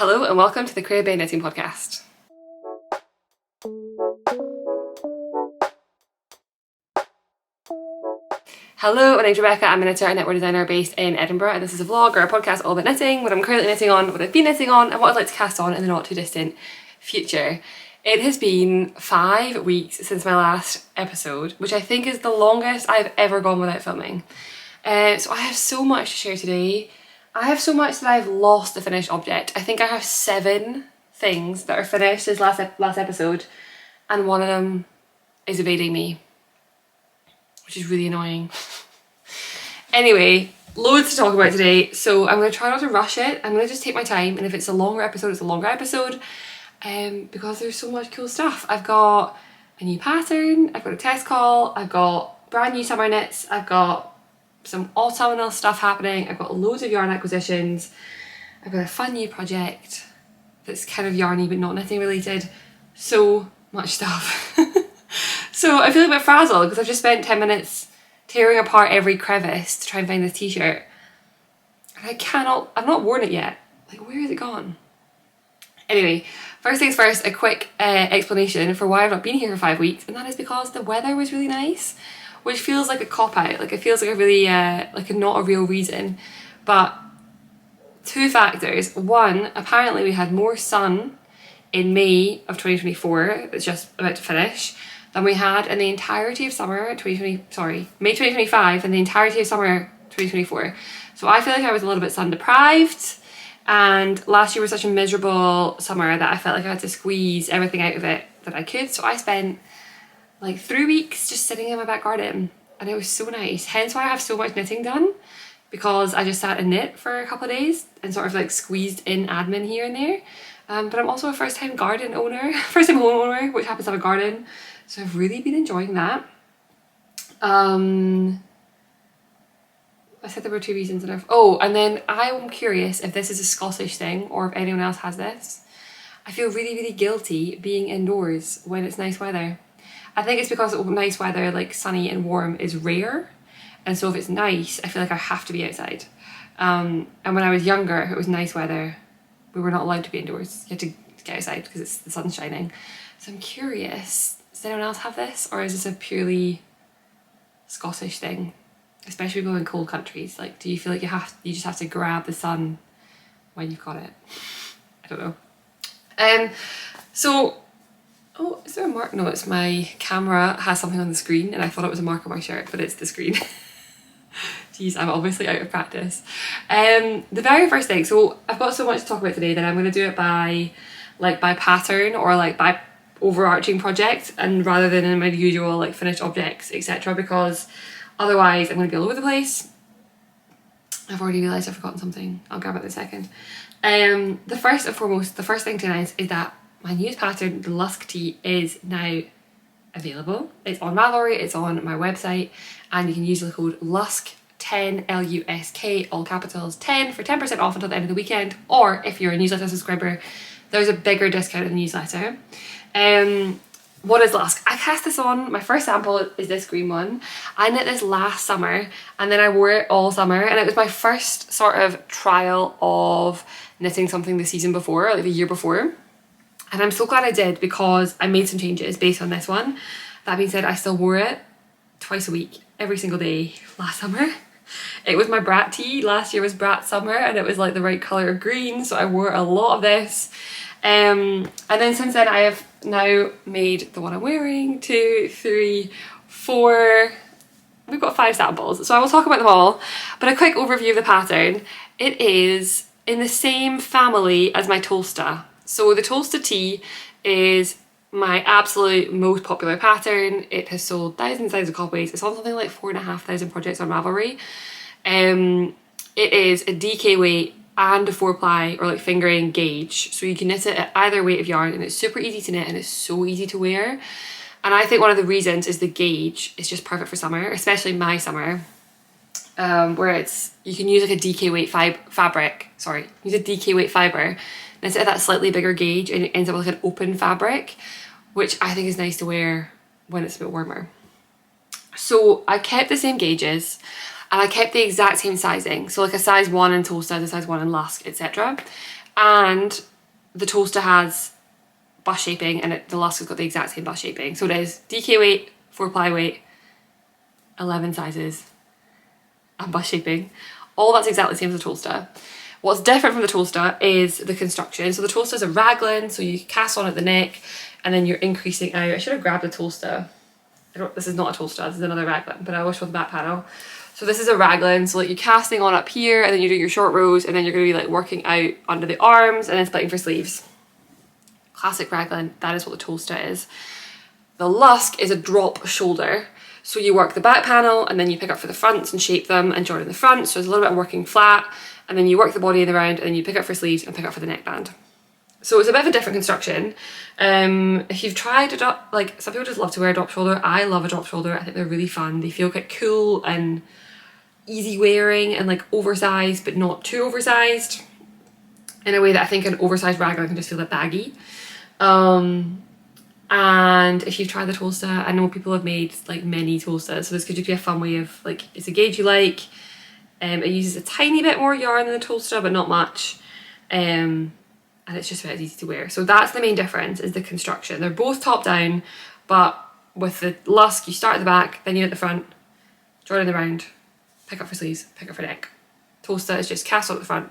Hello and welcome to the Creabea Knitting Podcast. Hello, my name's Rebecca. I'm a knitter and knitwear designer based in Edinburgh, and this is a vlog or a podcast all about knitting, what I'm currently knitting on, what I've been knitting on, and what I'd like to cast on in the not too distant future. It has been 5 weeks since my last episode, which I think is the longest I've ever gone without filming. So I have so much to share today. I have so much that I've lost the finished object. I think I have 7 things that are finished since last episode, and one of them is evading me, which is really annoying. Anyway, loads to talk about today, so I'm going to try not to rush it. I'm going to just take my time, and if it's a longer episode, it's a longer episode, because there's so much cool stuff. I've got a new pattern, I've got a test call, I've got brand new summer knits, I've got some autumnal stuff happening, I've got loads of yarn acquisitions, I've got a fun new project that's kind of yarny but not knitting related. So much stuff. So I feel a bit frazzled because I've just spent 10 minutes tearing apart every crevice to try and find this t-shirt, and I've not worn it yet. Like, where is it gone? Anyway, first things first, a quick explanation for why I've not been here for 5 weeks, and that is because the weather was really nice, which feels like a cop-out. Like, it feels like a really, like a not a real reason. But 2 factors. One, apparently we had more sun in May of 2024, that's just about to finish, than we had in the entirety of May 2025 and the entirety of summer 2024. So I feel like I was a little bit sun deprived, and last year was such a miserable summer that I felt like I had to squeeze everything out of it that I could. So I spent like 3 weeks just sitting in my back garden, and it was so nice. Hence why I have so much knitting done, because I just sat and knit for a couple of days and sort of like squeezed in admin here and there. But I'm also a first-time garden owner, first-time homeowner, which happens to have a garden. So I've really been enjoying that. I said there were 2 reasons and and then I am curious if this is a Scottish thing or if anyone else has this. I feel really, really guilty being indoors when it's nice weather. I think it's because nice weather, like sunny and warm, is rare. And so if it's nice, I feel like I have to be outside. And when I was younger, if it was nice weather, we were not allowed to be indoors. You had to get outside because the sun's shining. So I'm curious, does anyone else have this? Or is this a purely Scottish thing? Especially going in cold countries. Like, do you feel like you just have to grab the sun when you've got it? I don't know. Oh, is there a mark? No, it's my camera has something on the screen and I thought it was a mark on my shirt, but it's the screen. Jeez, I'm obviously out of practice. The very first thing, so I've got so much to talk about today that I'm going to do it by pattern or like by overarching project, and rather than in my usual like finished objects, etc., because otherwise I'm going to be all over the place. I've already realised I've forgotten something. I'll grab it in a second. The first and foremost, the first thing to announce is that my newest pattern, the Lusk tee, is now available. It's on Ravelry, it's on my website, and you can use the code LUSK10, L-U-S-K, all capitals, 10 for 10% off until the end of the weekend. Or if you're a newsletter subscriber, there's a bigger discount in the newsletter. What is Lusk? I cast this on, my first sample is this green one. I knit this last summer and then I wore it all summer, and it was my first sort of trial of knitting something the season before, like the year before. And I'm so glad I did, because I made some changes based on this one. That being said, I still wore it twice a week, every single day last summer. It was my brat tee. Last year was brat summer and it was like the right colour of green, so I wore a lot of this. And then since then I have now made the one I'm wearing, 2, 3, 4, we've got 5 samples, so I will talk about them all. But a quick overview of the pattern. It is in the same family as my Tolsta. So the Tolsta tee is my absolute most popular pattern. It has sold thousands and thousands of copies. It's on something like 4,500 projects on Ravelry. It is a DK weight and a 4-ply or like fingering gauge, so you can knit it at either weight of yarn, and it's super easy to knit and it's so easy to wear. And I think one of the reasons is the gauge is just perfect for summer, especially my summer, where you can use like a DK weight use a DK weight fibre, knit it at that slightly bigger gauge, and it ends up with like an open fabric, which I think is nice to wear when it's a bit warmer. So I kept the same gauges and I kept the exact same sizing. So like a size 1 in Tolsta, a size 1 in Lusk, etc. And the toaster has bust shaping, and the Lusk has got the exact same bust shaping. So it is DK weight, 4-ply weight, 11 sizes, and bust shaping. All that's exactly the same as the toaster. What's different from the toaster is the construction. So the toaster is a raglan, so you cast on at the neck, and then you're increasing out. I should have grabbed a toaster. This is not a toaster, this is another raglan, but I always show the back panel. So this is a raglan, so like you're casting on up here, and then you're doing your short rows, and then you're going to be like working out under the arms, and then splitting for sleeves. Classic raglan, that is what the toaster is. The Lusk is a drop shoulder. So you work the back panel, and then you pick up for the fronts and shape them and join in the front. So there's a little bit of working flat, and then you work the body in the round, and then you pick up for sleeves and pick up for the neckband. So it's a bit of a different construction. If you've tried like some people just love to wear a drop shoulder. I love a drop shoulder. I think they're really fun. They feel quite cool and easy wearing and like oversized, but not too oversized, in a way that I think an oversized raglan can just feel a bit baggy. And if you've tried the toaster, I know people have made like many toasters, so this could just be a fun way of like, it's a gauge you like. It uses a tiny bit more yarn than the toaster, but not much. And it's just about as easy to wear. So that's the main difference, is the construction. They're both top down, but with the Lusk, you start at the back, then you're at the front, join in the round, pick up for sleeves, pick up for neck. Toaster is just cast on at the front.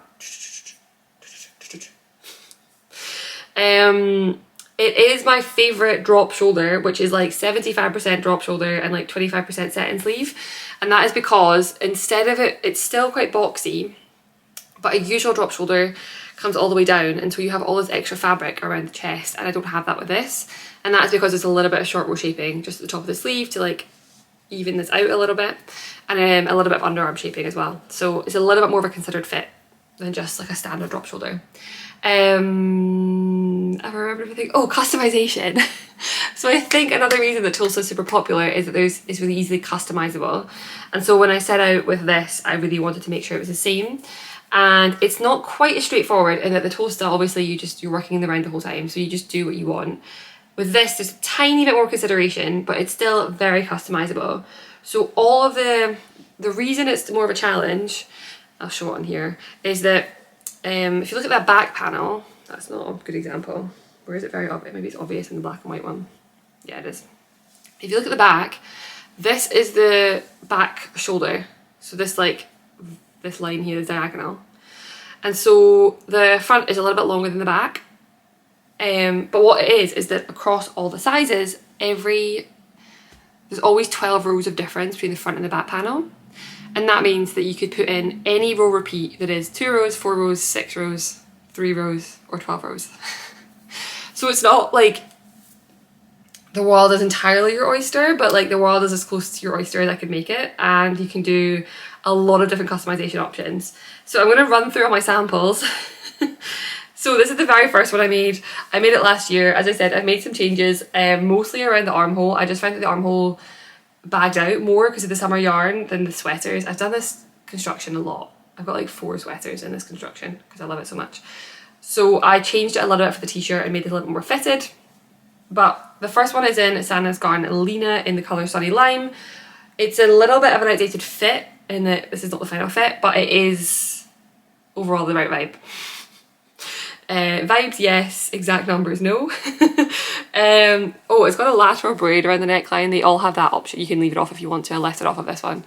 It is my favourite drop shoulder, which is like 75% drop shoulder and like 25% set in sleeve. And that is because instead of it's still quite boxy, but a usual drop shoulder comes all the way down, and so you have all this extra fabric around the chest, and I don't have that with this. And that's because it's a little bit of short row shaping just at the top of the sleeve to like even this out a little bit, and a little bit of underarm shaping as well. So it's a little bit more of a considered fit than just like a standard drop shoulder. I remember everything. Oh, customization. So I think another reason that Tulsa is super popular is that it's really easily customizable. And so when I set out with this, I really wanted to make sure it was the same. And it's not quite as straightforward in that the toaster, obviously you're working in the round the whole time, so you just do what you want. With this, there's a tiny bit more consideration, but it's still very customizable. So all of the reason it's more of a challenge, I'll show it on here, is that if you look at that back panel, that's not a good example. Where is it very obvious? Maybe it's obvious in the black and white one. Yeah, it is. If you look at the back, this is the back shoulder. So this line here is diagonal. And so the front is a little bit longer than the back. But what it is that across all the sizes, there's always 12 rows of difference between the front and the back panel. And that means that you could put in any row repeat that is 2 rows, 4 rows, 6 rows, 3 rows, or 12 rows. So it's not like the world is entirely your oyster, but like the world is as close to your oyster as I could make it, and you can do a lot of different customization options. So I'm going to run through all my samples. So this is the very first one I made. I made it last year. As I said, I've made some changes, mostly around the armhole. I just found that the armhole bagged out more because of the summer yarn than the sweaters. I've done this construction a lot. I've got like 4 sweaters in this construction because I love it so much. So I changed it a little bit for the t-shirt and made it a little bit more fitted. But the first one is in Sandnesgarn Lena in the colour Sunny Lime. It's a little bit of an outdated fit in that this is not the final fit, but it is overall the right vibe. Vibes, yes. Exact numbers, no. Oh, it's got a lateral braid around the neckline. They all have that option. You can leave it off if you want to. I left it off of this one.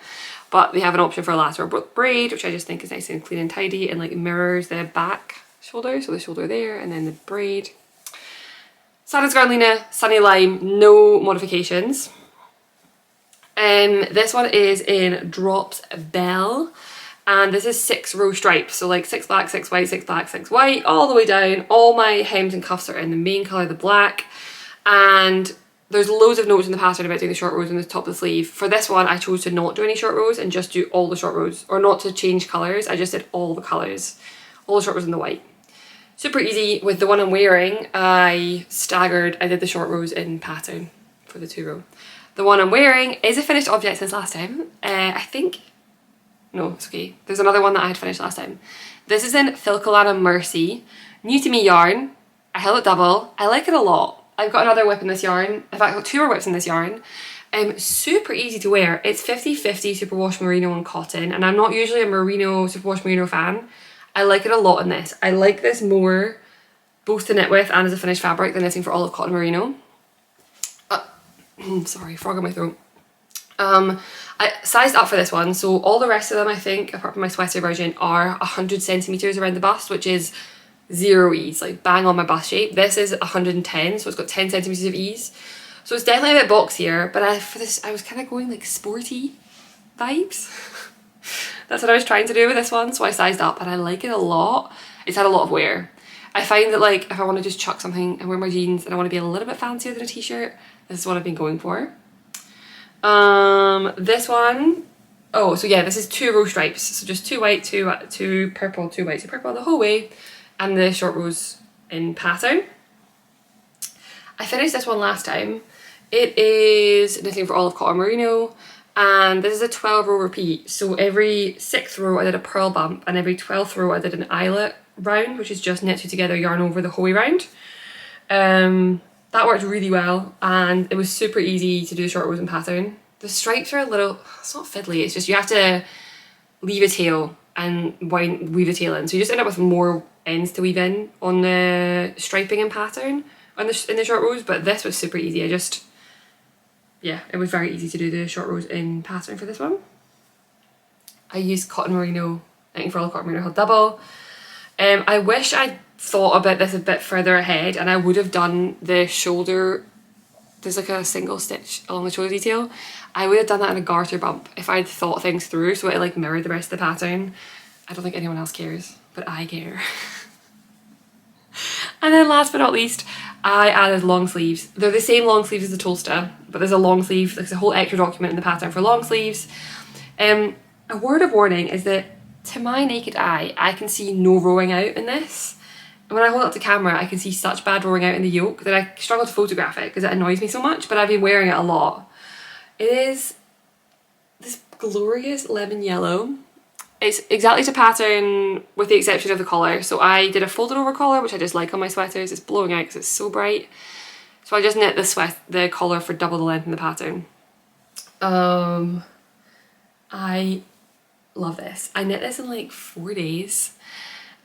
But they have an option for a lateral braid, which I just think is nice and clean and tidy and like mirrors the back shoulder. So the shoulder there and then the braid. Sandnesgarn Lena, Sunny Lime, no modifications. This one is in Drops Belle, and this is 6 row stripes, so like 6 black, 6 white, 6 black, 6 white, all the way down. All my hems and cuffs are in the main colour, the black, and there's loads of notes in the pattern about doing the short rows on the top of the sleeve. For this one, I chose to not do any short rows and just do all the short rows, or not to change colours. I just did all the colours, all the short rows in the white. Super easy. With the one I'm wearing, I did the short rows in pattern for the 2 row. The one I'm wearing is a finished object since last time. No, it's okay. There's another one that I had finished last time. This is in Filcolana Merci. New to me yarn. I held it double. I like it a lot. I've got another whip in this yarn. In fact, I've got 2 more whips in this yarn. Super easy to wear. It's 50-50 superwash merino and cotton, and I'm not usually a superwash merino fan. I like it a lot in this. I like this more both to knit with and as a finished fabric, the Knitting for Olive Cotton Merino. Sorry, frog in my throat. I sized up for this one, so all the rest of them, I think, apart from my sweater version, are 100 centimetres around the bust, which is zero ease, like bang on my bust shape. This is 110, so it's got 10 centimetres of ease. So it's definitely a bit boxier, but for this I was kind of going like sporty vibes. That's what I was trying to do with this one, so I sized up and I like it a lot. It's had a lot of wear. I find that like if I want to just chuck something and wear my jeans and I want to be a little bit fancier than a t-shirt, this is what I've been going for. This one, oh, so yeah, this is 2 row stripes. So just 2 white, 2 purple, 2 white, 2 purple the whole way, and the short rows in pattern. I finished this one last time. It is Knitting for Olive Cotton Merino, and this is a 12 row repeat. So every 6th row I did a purl bump, and every 12th row I did an eyelet round, which is just knit 2 together, yarn over the whole way round. That worked really well, and it was super easy to do the short rows in pattern. The stripes are a little, it's not fiddly, it's just you have to leave a tail and weave the tail in. So you just end up with more ends to weave in on the striping and pattern in the short rows, but this was super easy. Yeah, it was very easy to do the short rows in pattern for this one. I used Cotton Merino, Knitting for Olive Cotton Merino Held Double. I wish I'd thought about this a bit further ahead, and I would have done the shoulder, there's like a single stitch along the shoulder detail. I would have done that in a garter bump if I'd thought things through, so it like mirrored the rest of the pattern. I don't think anyone else cares, but I care. And then last but not least, I added long sleeves. They're the same long sleeves as the Tolsta, but there's a long sleeve, there's a whole extra document in the pattern for long sleeves. A word of warning is that to my naked eye, I can see no rowing out in this. And when I hold it up to camera, I can see such bad rowing out in the yoke that I struggle to photograph it because it annoys me so much, but I've been wearing it a lot. It is this glorious lemon yellow. It's exactly to pattern with the exception of the collar. So I did a folded over collar, which I just like on my sweaters. It's blowing out because it's so bright. So I just knit the collar for double the length in the pattern. I love this. I knit this in like 4 days.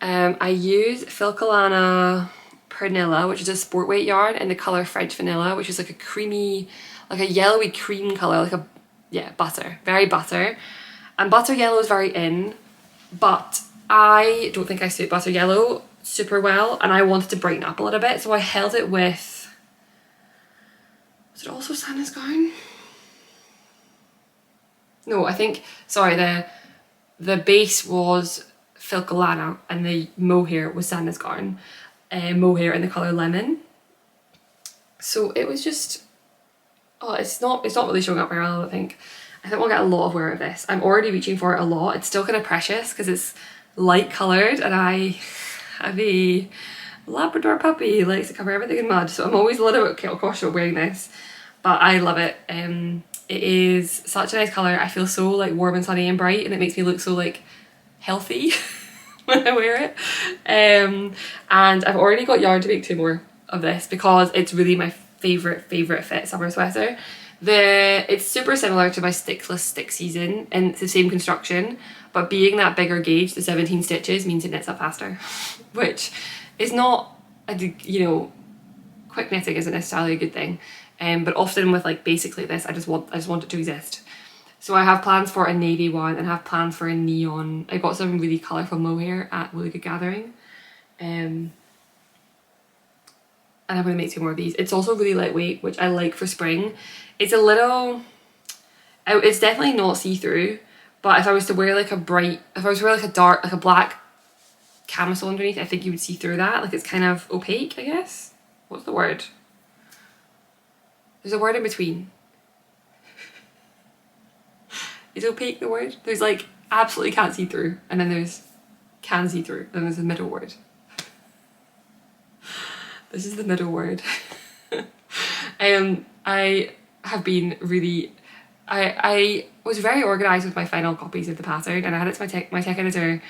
I used Filcolana Pernilla, which is a sport weight yarn, in the colour French Vanilla, which is like a creamy, like a yellowy cream colour, like butter, very butter. And butter yellow is very in, but I don't think I suit butter yellow super well, and I wanted to brighten up a little bit, so I held it with, was it also Sandnesgarn? No, I think, sorry, the base was Filcolana and the Mohair was Sandnesgarn. Mohair in the colour Lemon. So it was just, oh, it's not really showing up very well, I don't think. I think we'll get a lot of wear of this. I'm already reaching for it a lot. It's still kind of precious because it's light coloured, and I have a Labrador puppy who likes to cover everything in mud, so I'm always a little bit cautious of wearing this, but I love it. It is such a nice colour. I feel so like warm and sunny and bright, and it makes me look so like healthy when I wear it. And I've already got yarn to make 2 more of this because it's really my favourite fit summer sweater. It's super similar to my Stickless Stick Season, and it's the same construction, but being that bigger gauge, the 17 stitches, means it knits up faster, which is not, quick knitting isn't necessarily a good thing, but often with like basically this, I just want it to exist. So I have plans for a navy one and have plans for a neon. I got some really colourful mohair at Really Good Gathering, and I'm going to make 2 more of these. It's also really lightweight, which I like for spring. It's a little, it's definitely not see-through, but if I was to wear like a dark, like a black camisole underneath, I think you would see through that. Like it's kind of opaque, I guess. What's the word? There's a word in between. Is opaque the word? There's like absolutely can't see through, and then there's can see through, and then there's the middle word. This is the middle word. I have been really, I was very organised with my final copies of the pattern, and I had it to my tech editor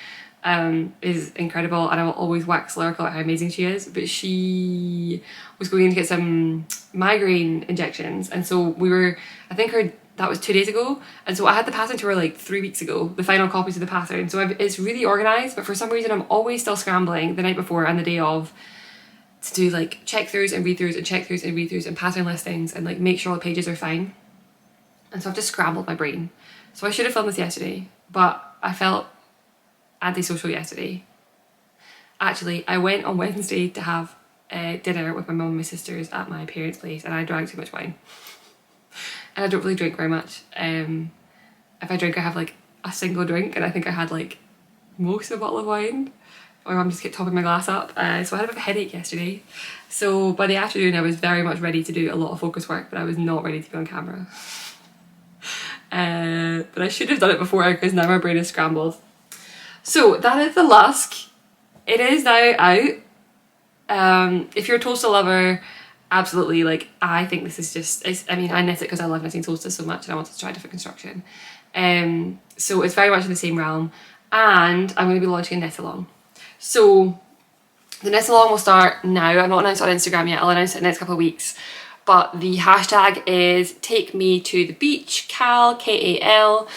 is incredible, and I will always wax lyrical at how amazing she is, but she was going in to get some migraine injections, and so that was 2 days ago, and so I had the pattern to her like 3 weeks ago, the final copies of the pattern, so it's really organised, but for some reason I'm always still scrambling the night before and the day of, to do like check throughs and read throughs and check throughs and read throughs and pattern listings and like make sure all the pages are fine. And so I've just scrambled my brain. So I should have filmed this yesterday, but I felt antisocial yesterday. Actually, I went on Wednesday to have dinner with my mum and my sisters at my parents' place, and I drank too much wine. And I don't really drink very much. If I drink, I have like a single drink, and I think I had like most of a bottle of wine. My mum just kept topping my glass up. So I had a bit of a headache yesterday. So by the afternoon, I was very much ready to do a lot of focus work, but I was not ready to be on camera. But I should have done it before, because now my brain is scrambled. So that is the Lusk. It is now out. If you're a toaster lover, absolutely, like, I think this is just, I mean, I knit it because I love knitting toasters so much and I wanted to try different construction. So it's very much in the same realm, and I'm going to be launching a knit along. So the knit along will start now. I'm not announced on Instagram yet, I'll announce it in the next couple of weeks. But the hashtag is Take Me to the Beach, KAL, KAL.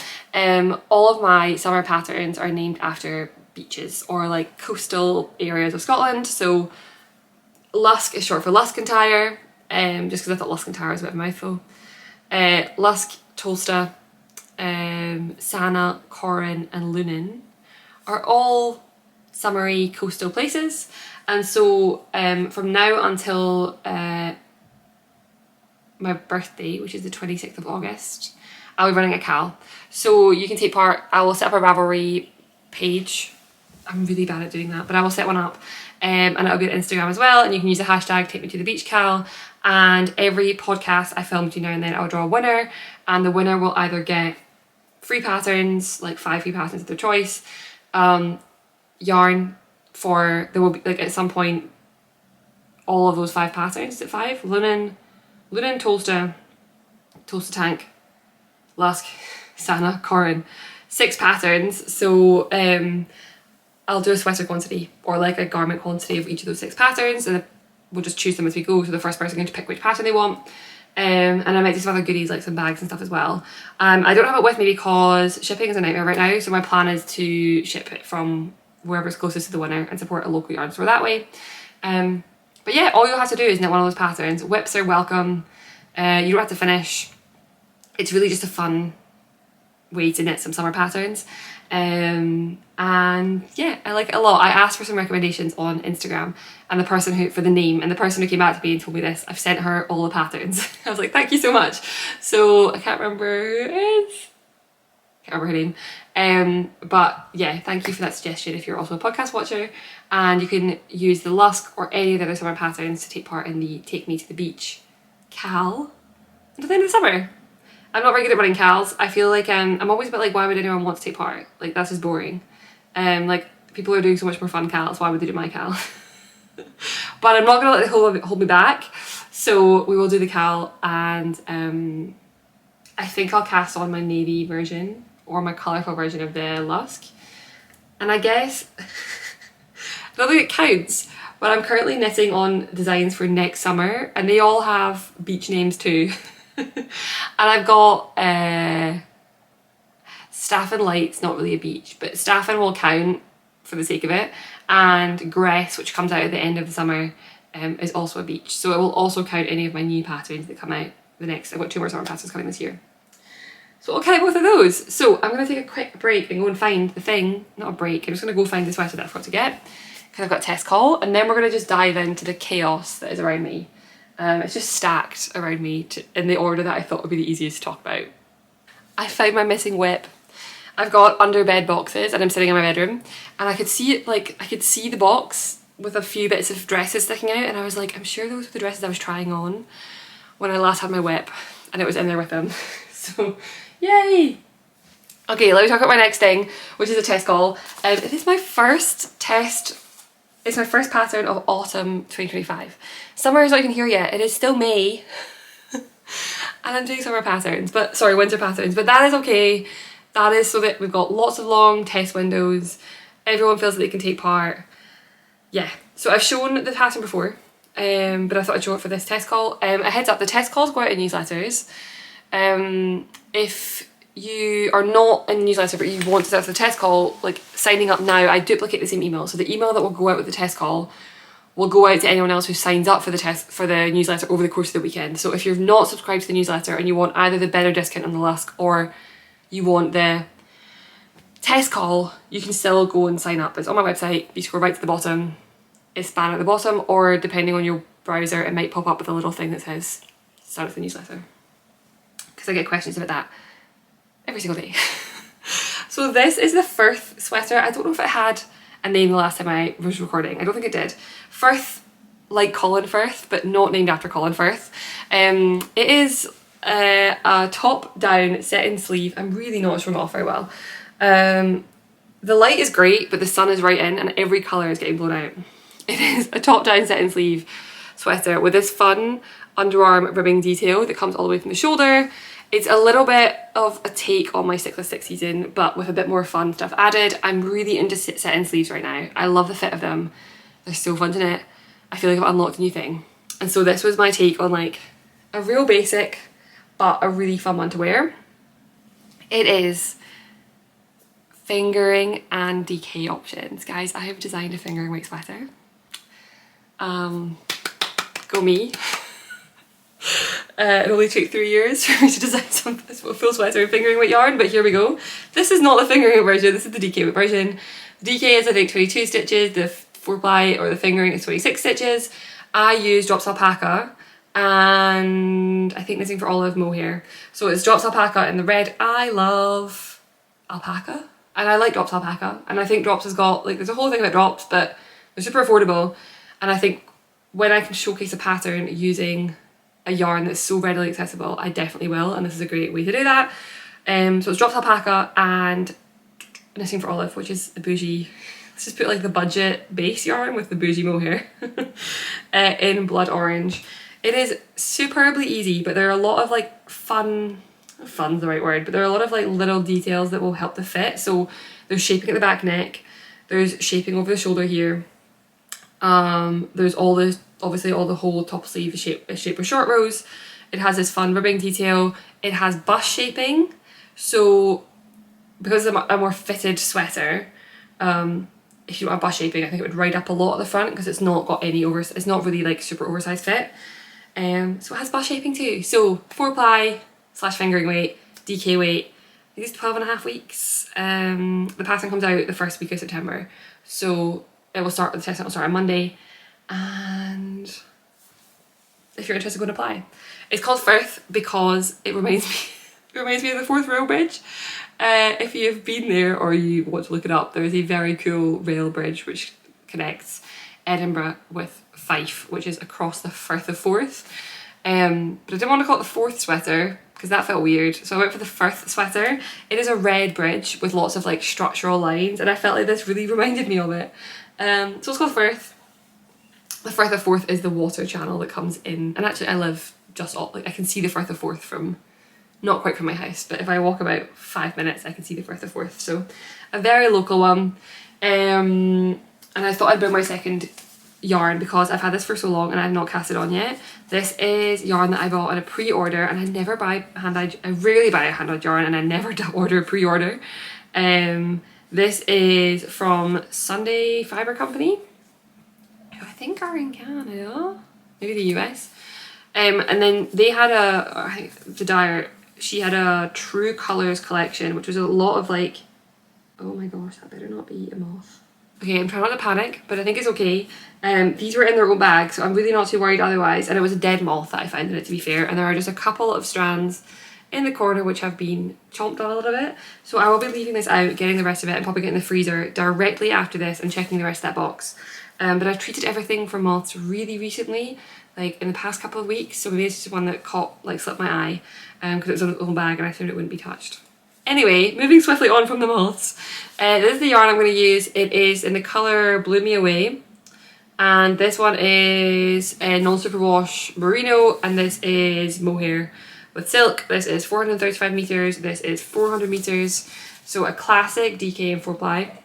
All of my summer patterns are named after beaches or like coastal areas of Scotland. So Lusk is short for Luskentire, just because I thought Luskentire was a bit of a mouthful. Lusk, Tolsta, Sana, Corrin and Lunan are all summery coastal places. And so from now until my birthday, which is the 26th of August, I'll be running a KAL. So you can take part. I will set up a Ravelry page. I'm really bad at doing that, but I will set one up. And it'll be on Instagram as well, and you can use the hashtag Take Me to the Beach KAL. And every podcast I film between now and then, I'll draw a winner, and the winner will either get free patterns, like 5 free patterns of their choice, yarn for, there will be like at some point all of those 5 patterns. Is it 5? Lunan, Tolsta Tank, Lusk, Sana, Corrin, 6 patterns. So I'll do a sweater quantity or like a garment quantity of each of those 6 patterns, and we'll just choose them as we go. So the first person can pick which pattern they want. And I might do some other goodies like some bags and stuff as well. I don't have it with me because shipping is a nightmare right now, so my plan is to ship it from wherever's closest to the winner and support a local yarn store that way. But yeah, all you'll have to do is knit one of those patterns. Whips are welcome. You don't have to finish. It's really just a fun way to knit some summer patterns. And yeah, I like it a lot. I asked for some recommendations on Instagram, and the person who, for the name, and the person who came back to me and told me this, I've sent her all the patterns. I was like, thank you so much. So I can't remember who it is. Can't remember her name. But yeah, thank you for that suggestion if you're also a podcast watcher, and you can use the Lusk or any of the other summer patterns to take part in the Take Me to the Beach KAL until the end of the summer. I'm not very good at running KALs. I feel like I'm always a bit like, why would anyone want to take part? Like, that's just boring. Like, people are doing so much more fun KALs, why would they do my KAL? But I'm not gonna let it hold me back. So we will do the KAL, and I think I'll cast on my navy version or my colourful version of the Lusk. And I guess, I don't think it counts, but I'm currently knitting on designs for next summer, and they all have beach names too. And I've got Staffin Light's not really a beach, but Staffin will count for the sake of it, and Gress, which comes out at the end of the summer, is also a beach, so it will also count any of my new patterns that come out the next. I've got 2 more summer patterns coming this year, so I'll count both of those. So I'm going to take a quick break and go and find the thing, not a break, I'm just going to go find the sweater that I forgot to get because I've got a test call, and then we're going to just dive into the chaos that is around me. It's just stacked around me in the order that I thought would be the easiest to talk about. I found my missing whip. I've got under bed boxes and I'm sitting in my bedroom, and I could see it, like I could see the box with a few bits of dresses sticking out, and I was like, I'm sure those were the dresses I was trying on when I last had my whip, and it was in there with them. So yay! Okay, let me talk about my next thing, which is a test call. It is my first test. It's my first pattern of autumn 2025. Summer is not even here yet. It is still May. And I'm doing summer patterns, but sorry, winter patterns, but that is okay. That is so that we've got lots of long test windows. Everyone feels that they can take part. Yeah, so I've shown the pattern before, but I thought I'd show it for this test call. A heads up, the test calls go out in newsletters. If you are not in the newsletter but you want to set up the test call, like signing up now, I duplicate the same email. So the email that will go out with the test call will go out to anyone else who signs up for the newsletter over the course of the weekend. So if you're not subscribed to the newsletter and you want either the better discount on the Lusk or you want the test call, you can still go and sign up. It's on my website. You scroll right to the bottom, it's banned at the bottom, or depending on your browser, it might pop up with a little thing that says sign up for the newsletter. Because I get questions about that every single day. So this is the Firth sweater. I don't know if it had a name the last time I was recording. I don't think it did. Firth, like Colin Firth, but not named after Colin Firth. It is a top down set in sleeve. I'm really not showing it off very well. The light is great, but the sun is right in and every colour is getting blown out. It is a top down set in sleeve sweater with this fun underarm ribbing detail that comes all the way from the shoulder. It's a little bit of a take on my 6+6 season, but with a bit more fun stuff added. I'm really into set in sleeves right now. I love the fit of them. They're so fun to knit. I feel like I've unlocked a new thing. And so this was my take on like a real basic, but a really fun one to wear. It is fingering and DK options. Guys, I have designed a fingering weight sweater. Go me. It only took 3 years for me to design some full sweater in fingering weight yarn, but here we go. This is not the fingering weight version, this is the DK weight version. The DK is I think 22 stitches, the 4-ply or the fingering is 26 stitches. I use Drops Alpaca and I think Knitting for Olive Mohair. So it's Drops Alpaca in the red. I love alpaca and I like Drops Alpaca, and I think Drops has got, like, there's a whole thing about Drops, but they're super affordable, and I think when I can showcase a pattern using a yarn that's so readily accessible, I definitely will, and this is a great way to do that. So it's Drops Alpaca and Knitting for Olive, which is a bougie, let's just put like the budget base yarn with the bougie mohair in blood orange. It is superbly easy, but there are a lot of like fun's the right word, but there are a lot of like little details that will help the fit. So there's shaping at the back neck, there's shaping over the shoulder here, there's obviously all the whole top sleeve is shaped with short rows. It has this fun ribbing detail. It has bust shaping. So because it's a more fitted sweater, if you don't have bust shaping, I think it would ride up a lot at the front because it's not got any it's not really like super oversized fit. So it has bust shaping too. So 4-ply / fingering weight, DK weight. I think it's 12.5 weeks. The pattern comes out the first week of September. So the testing will start on Monday. And if you're interested, go and apply. It's called Firth because it reminds me of the Forth Rail Bridge. If you've been there or you want to look it up, there is a very cool rail bridge which connects Edinburgh with Fife, which is across the Firth of Forth. But I didn't want to call it the Forth sweater because that felt weird, so I went for the Firth sweater. It is a red bridge with lots of like structural lines, and I felt like this really reminded me of it. So it's called Firth. The Firth of Forth is the water channel that comes in, and actually I live just like I can see the Firth of Forth from, not quite from my house, but if I walk about 5 minutes I can see the Firth of Forth, so a very local one. And I thought I'd bring my second yarn because I've had this for so long and I've not cast it on yet. This is yarn that I bought on a pre-order, and I rarely buy a hand-dyed yarn, and I never order a pre-order. This is from Sunday Fibre Company, who I think are in Canada, maybe the US. And then they had I think the dyer, she had a True Colours collection, which was a lot of like, oh my gosh, that better not be a moth. Okay, I'm trying not to panic, but I think it's okay. These were in their own bag, so I'm really not too worried otherwise. And it was a dead moth that I found in it, to be fair. And there are just a couple of strands in the corner which have been chomped on a little bit. So I will be leaving this out, getting the rest of it, and popping it in the freezer directly after this and checking the rest of that box. But I've treated everything for moths really recently, like in the past couple of weeks. So maybe it's just one that slipped my eye because it was in its own bag and I assumed it wouldn't be touched. Anyway, moving swiftly on from the moths, this is the yarn I'm going to use. It is in the colour Blew Me Away, and this one is non-superwash merino, and this is mohair with silk. This is 435 metres, this is 400 metres, so a classic DK and 4-ply,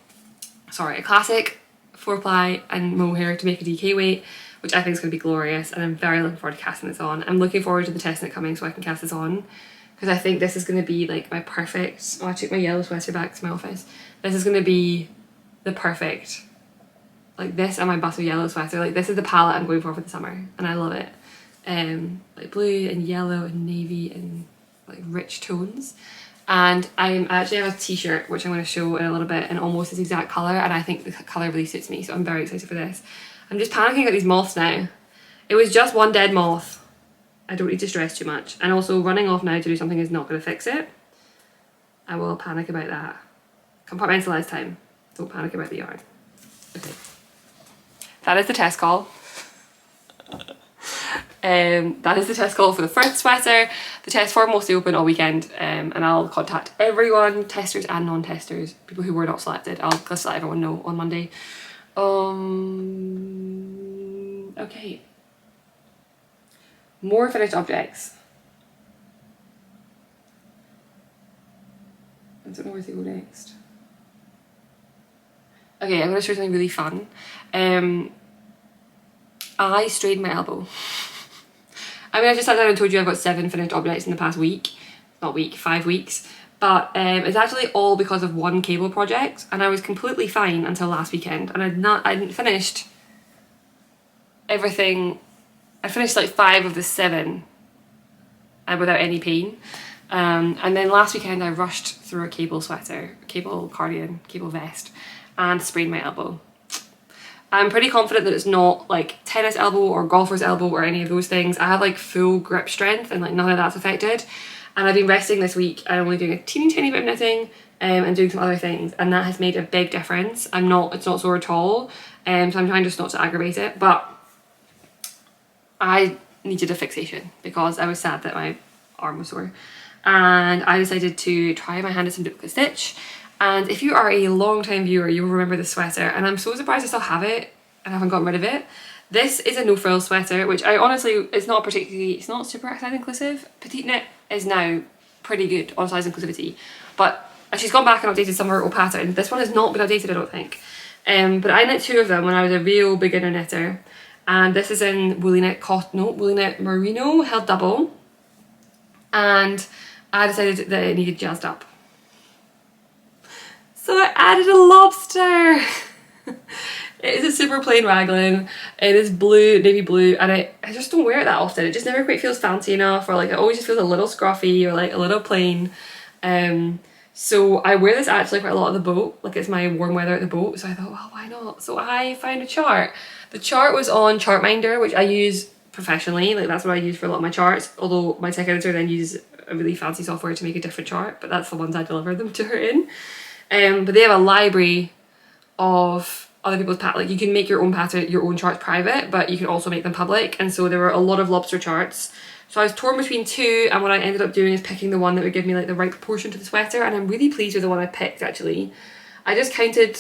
a classic 4-ply and mohair to make a DK weight, which I think is going to be glorious, and I'm very looking forward to casting this on. I'm looking forward to the testing coming so I can cast this on, because I think this is going to be like my perfect, I took my yellow sweater back to my office. This is going to be the perfect like this and my Butter Yellow sweater. Like this is the palette I'm going for the summer, and I love it. Like blue and yellow and navy and like rich tones. And I actually have a t-shirt which I'm going to show in a little bit in almost this exact colour, and I think the colour really suits me, so I'm very excited for this. I'm just panicking about these moths now. It was just one dead moth. I don't need to stress too much. And also running off now to do something is not going to fix it. I will panic about that. Compartmentalise time. Don't panic about the yarn. Okay. That is the test call. That is the test call for the first sweater. The test form will stay open all weekend, and I'll contact everyone, testers and non-testers, people who were not selected. I'll just let everyone know on Monday. Okay. More finished objects. I don't know where to go next. Okay, I'm going to show something really fun. I strained my elbow. I mean, I just sat down and told you I've got 7 finished objects in the past week. Not week, 5 weeks. But it's actually all because of one cable project, and I was completely fine until last weekend, and I hadn't finished everything. I finished like 5 of the 7 without any pain. And then last weekend I rushed through a cable sweater, cable cardigan, cable vest, and sprained my elbow. I'm pretty confident that it's not like tennis elbow or golfer's elbow or any of those things. I have like full grip strength and like none of that's affected. And I've been resting this week. I'm only doing a teeny tiny bit of knitting and doing some other things, and that has made a big difference. It's not sore at all. So I'm trying just not to aggravate it, but I needed a fixation because I was sad that my arm was sore. And I decided to try my hand at some duplicate stitch. And if you are a long time viewer, you will remember this sweater, and I'm so surprised I still have it and haven't gotten rid of it. This is a no frill sweater, which I honestly, it's not super size inclusive. Petite Knit is now pretty good on size inclusivity, but she's gone back and updated some of her old pattern. This one has not been updated, I don't think. But I knit 2 of them when I was a real beginner knitter, and this is in Woolly Knit Merino, held double, and I decided that it needed jazzed up. So I added a lobster. It is a super plain raglan. It is blue, navy blue, and I just don't wear it that often. It just never quite feels fancy enough, or like it always just feels a little scruffy or like a little plain. So I wear this actually quite a lot on the boat. Like it's my warm weather at the boat, so I thought, well, why not? So I found a chart. The chart was on Chartminder, which I use professionally. Like that's what I use for a lot of my charts, although my tech editor then uses a really fancy software to make a different chart, but that's the ones I deliver them to her in. But they have a library of other people's like you can make your own pattern, your own charts private, but you can also make them public. And so there were a lot of lobster charts. So I was torn between 2, and what I ended up doing is picking the one that would give me like the right proportion to the sweater, and I'm really pleased with the one I picked actually. I just counted,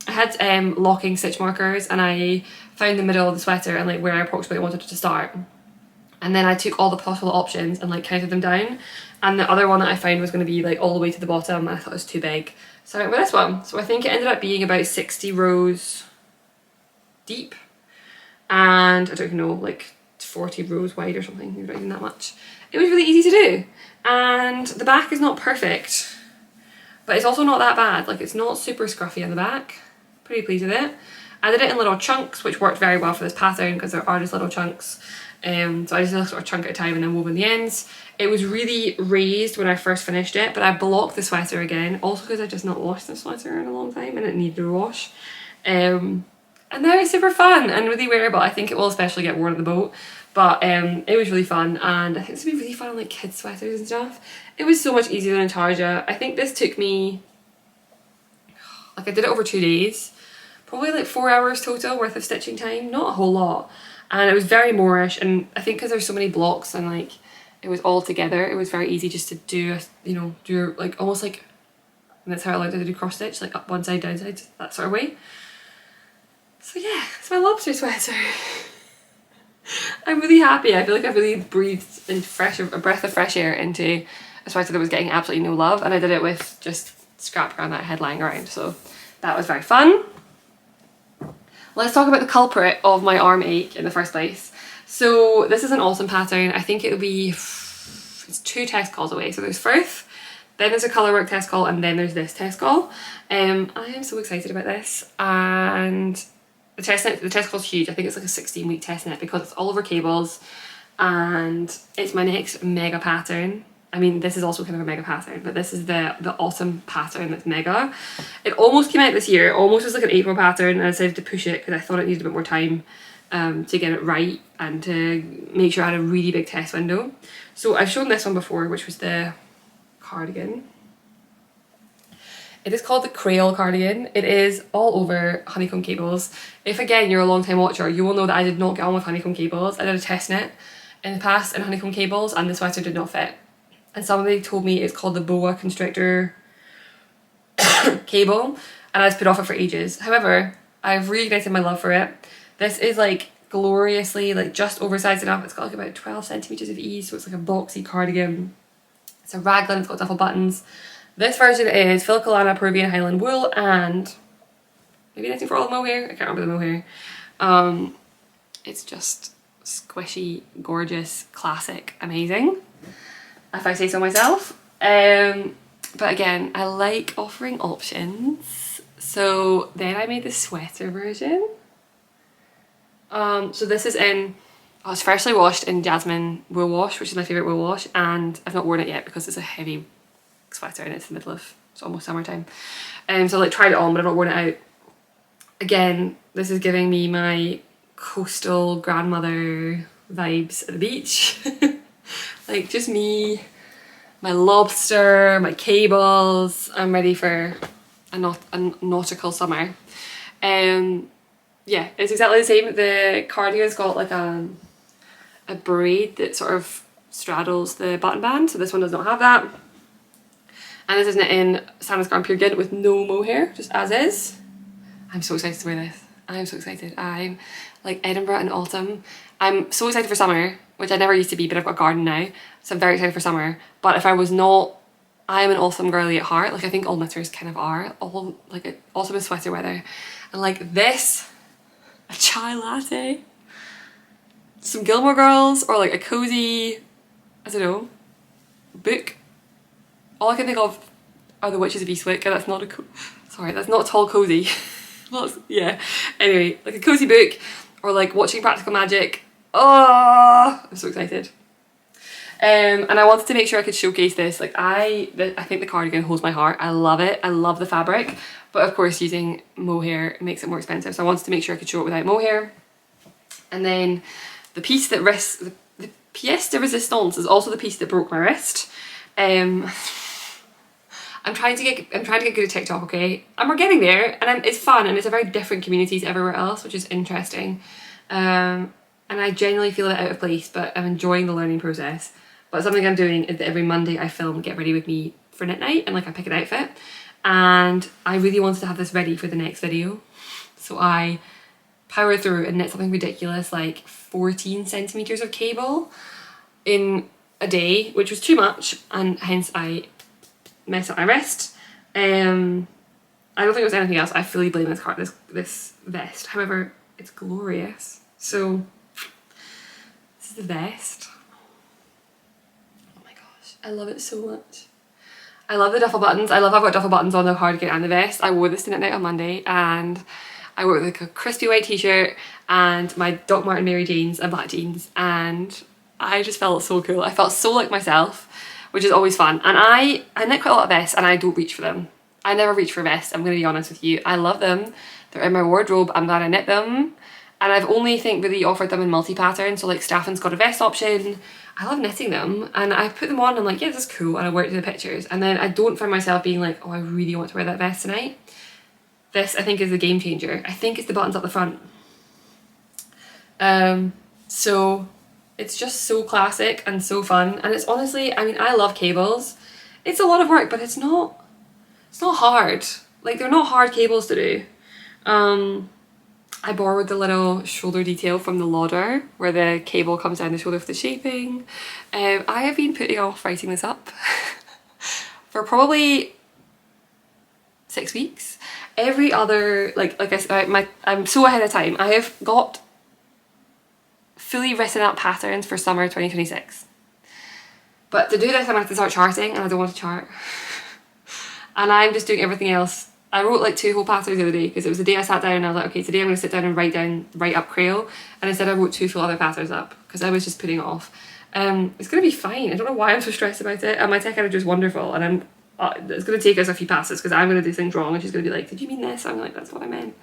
I had locking stitch markers, and I found the middle of the sweater and like where I approximately wanted it to start. And then I took all the possible options and like counted them down, and the other one that I found was going to be like all the way to the bottom, and I thought it was too big. So I went with this one. So I think it ended up being about 60 rows deep, and I don't even know, like 40 rows wide or something, maybe not even that much. It was really easy to do, and the back is not perfect, but it's also not that bad. Like it's not super scruffy on the back. Pretty pleased with it. I did it in little chunks, which worked very well for this pattern because there are just little chunks. So I just did a sort of chunk at a time and then wove in the ends. It was really raised when I first finished it, but I blocked the sweater again, also because I've just not washed the sweater in a long time and it needed a wash. And now it's super fun and really wearable. I think it will especially get worn on the boat, but it was really fun, and I think this would be really fun on like kids sweaters and stuff. It was so much easier than a tarja. I think this took me, like I did it over 2 days, probably like 4 hours total worth of stitching time, not a whole lot. And it was very Moorish, and I think because there's so many blocks and like it was all together, it was very easy just to do like almost like, and that's how I learned how to do cross stitch, like up one side, down side, that sort of way. So yeah, it's my lobster sweater. I'm really happy. I feel like I've really breathed in a breath of fresh air into a sweater that was getting absolutely no love, and I did it with just scrap yarn that I had lying around, so that was very fun. Let's talk about the culprit of my arm ache in the first place. So this is an awesome pattern. I think it'll be, it's 2 test calls away. So there's Firth, then there's a colourwork test call, and then there's this test call. I am so excited about this, and the test call's huge. I think it's like a 16-week test knit because it's all over cables, and it's my next mega pattern. I mean, this is also kind of a mega pattern, but this is the autumn pattern that's mega. It almost came out this year. It almost was like an April pattern, and I decided to push it because I thought it needed a bit more time to get it right and to make sure I had a really big test window. So I've shown this one before, which was the cardigan. It is called the Crail cardigan. It is all over honeycomb cables. If again you're a long time watcher, you will know that I did not get on with honeycomb cables. I did a test knit in the past in honeycomb cables and the sweater did not fit. And somebody told me it's called the boa constrictor cable, and I just put off it for ages. However, I've reignited my love for it. This is like gloriously like just oversized enough. It's got like about 12 centimeters of ease, so it's like a boxy cardigan. It's a raglan, it's got duffel buttons. This version is Filcolana Peruvian Highland wool and maybe knitting for all the mohair. I can't remember the mohair. It's just squishy, gorgeous, classic, amazing, if I say so myself. But again, I like offering options. So then I made the sweater version. So this is in, oh, it's freshly washed in Jasmine wool wash, which is my favourite wool wash, and I've not worn it yet because it's a heavy sweater and it's the middle of, it's almost summertime. So I like tried it on, but I've not worn it out. Again, this is giving me my coastal grandmother vibes at the beach. Like just me, my lobster, my cables. I'm ready for a nautical summer. Yeah, it's exactly the same. The cardigan's got like a braid that sort of straddles the button band, so this one does not have that. And this is knit in Sandnesgarn Pure Gynt with no mohair, just as is. I'm so excited to wear this. I'm so excited. I'm like Edinburgh in autumn. I'm so excited for summer, which I never used to be, but I've got a garden now, so I'm very excited for summer. But if I was not, I am an autumn girly at heart. Like I think all knitters kind of are. All like autumn is sweater weather, and like this, a chai latte, some Gilmore Girls, or like a cozy, I don't know, book. All I can think of are the Witches of Eastwick, and that's not a sorry, that's not at all cozy. Well, yeah. Anyway, like a cozy book, or like watching Practical Magic. Oh, I'm so excited. And I wanted to make sure I could showcase this. Like I think the cardigan holds my heart. I love it. I love the fabric, but of course using mohair makes it more expensive. So I wanted to make sure I could show it without mohair. And then the piece that the pièce de résistance is also the piece that broke my wrist. I'm trying to get good at TikTok, okay? And we're getting there, and it's fun, and it's a very different community to everywhere else, which is interesting. And I genuinely feel a bit out of place, but I'm enjoying the learning process. But something I'm doing is that every Monday I film Get Ready With Me for knit night, and like I pick an outfit. And I really wanted to have this ready for the next video. So I powered through and knit something ridiculous, like 14 centimeters of cable in a day, which was too much, and hence I messed up my wrist. I don't think it was anything else. I fully blame this vest. However, it's glorious. So this is the vest. Oh my gosh, I love it so much. I love the duffel buttons. I love how I've got duffel buttons on the cardigan and the vest. I wore this to knit night on Monday, and I wore it with like a crispy white t-shirt and my Doc Marten Mary Janes and black jeans, and I just felt so cool. I felt so like myself, which is always fun. And I knit quite a lot of vests, and I don't reach for them. I never reach for vests, I'm going to be honest with you. I love them. They're in my wardrobe. I'm glad I knit them. And I've only really offered them in multi-pattern. So like Staffan's got a vest option. I love knitting them, and I put them on and I'm like, yeah, this is cool, and I wear it to the pictures. And then I don't find myself being like, oh, I really want to wear that vest tonight. This, I think, is the game changer. I think it's the buttons up the front. So it's just so classic and so fun. And it's honestly, I mean, I love cables. It's a lot of work, but it's not hard. Like, they're not hard cables to do. I borrowed the little shoulder detail from the Lauder, where the cable comes down the shoulder for the shaping. I have been putting off writing this up for probably 6 weeks. Every other, like I said, I'm so ahead of time. I have got fully written up patterns for summer 2026. But to do this, I'm going to have to start charting, and I don't want to chart. And I'm just doing everything else I wrote like 2 whole patterns the other day because it was the day I sat down and I was like, okay, today I'm going to sit down and write up Crail, and instead I wrote 2 full other patterns up because I was just putting it off. It's going to be fine. I don't know why I'm so stressed about it, and my tech editor is wonderful, and it's going to take us a few passes because I'm going to do things wrong and she's going to be like, did you mean this? I'm like, that's what I meant.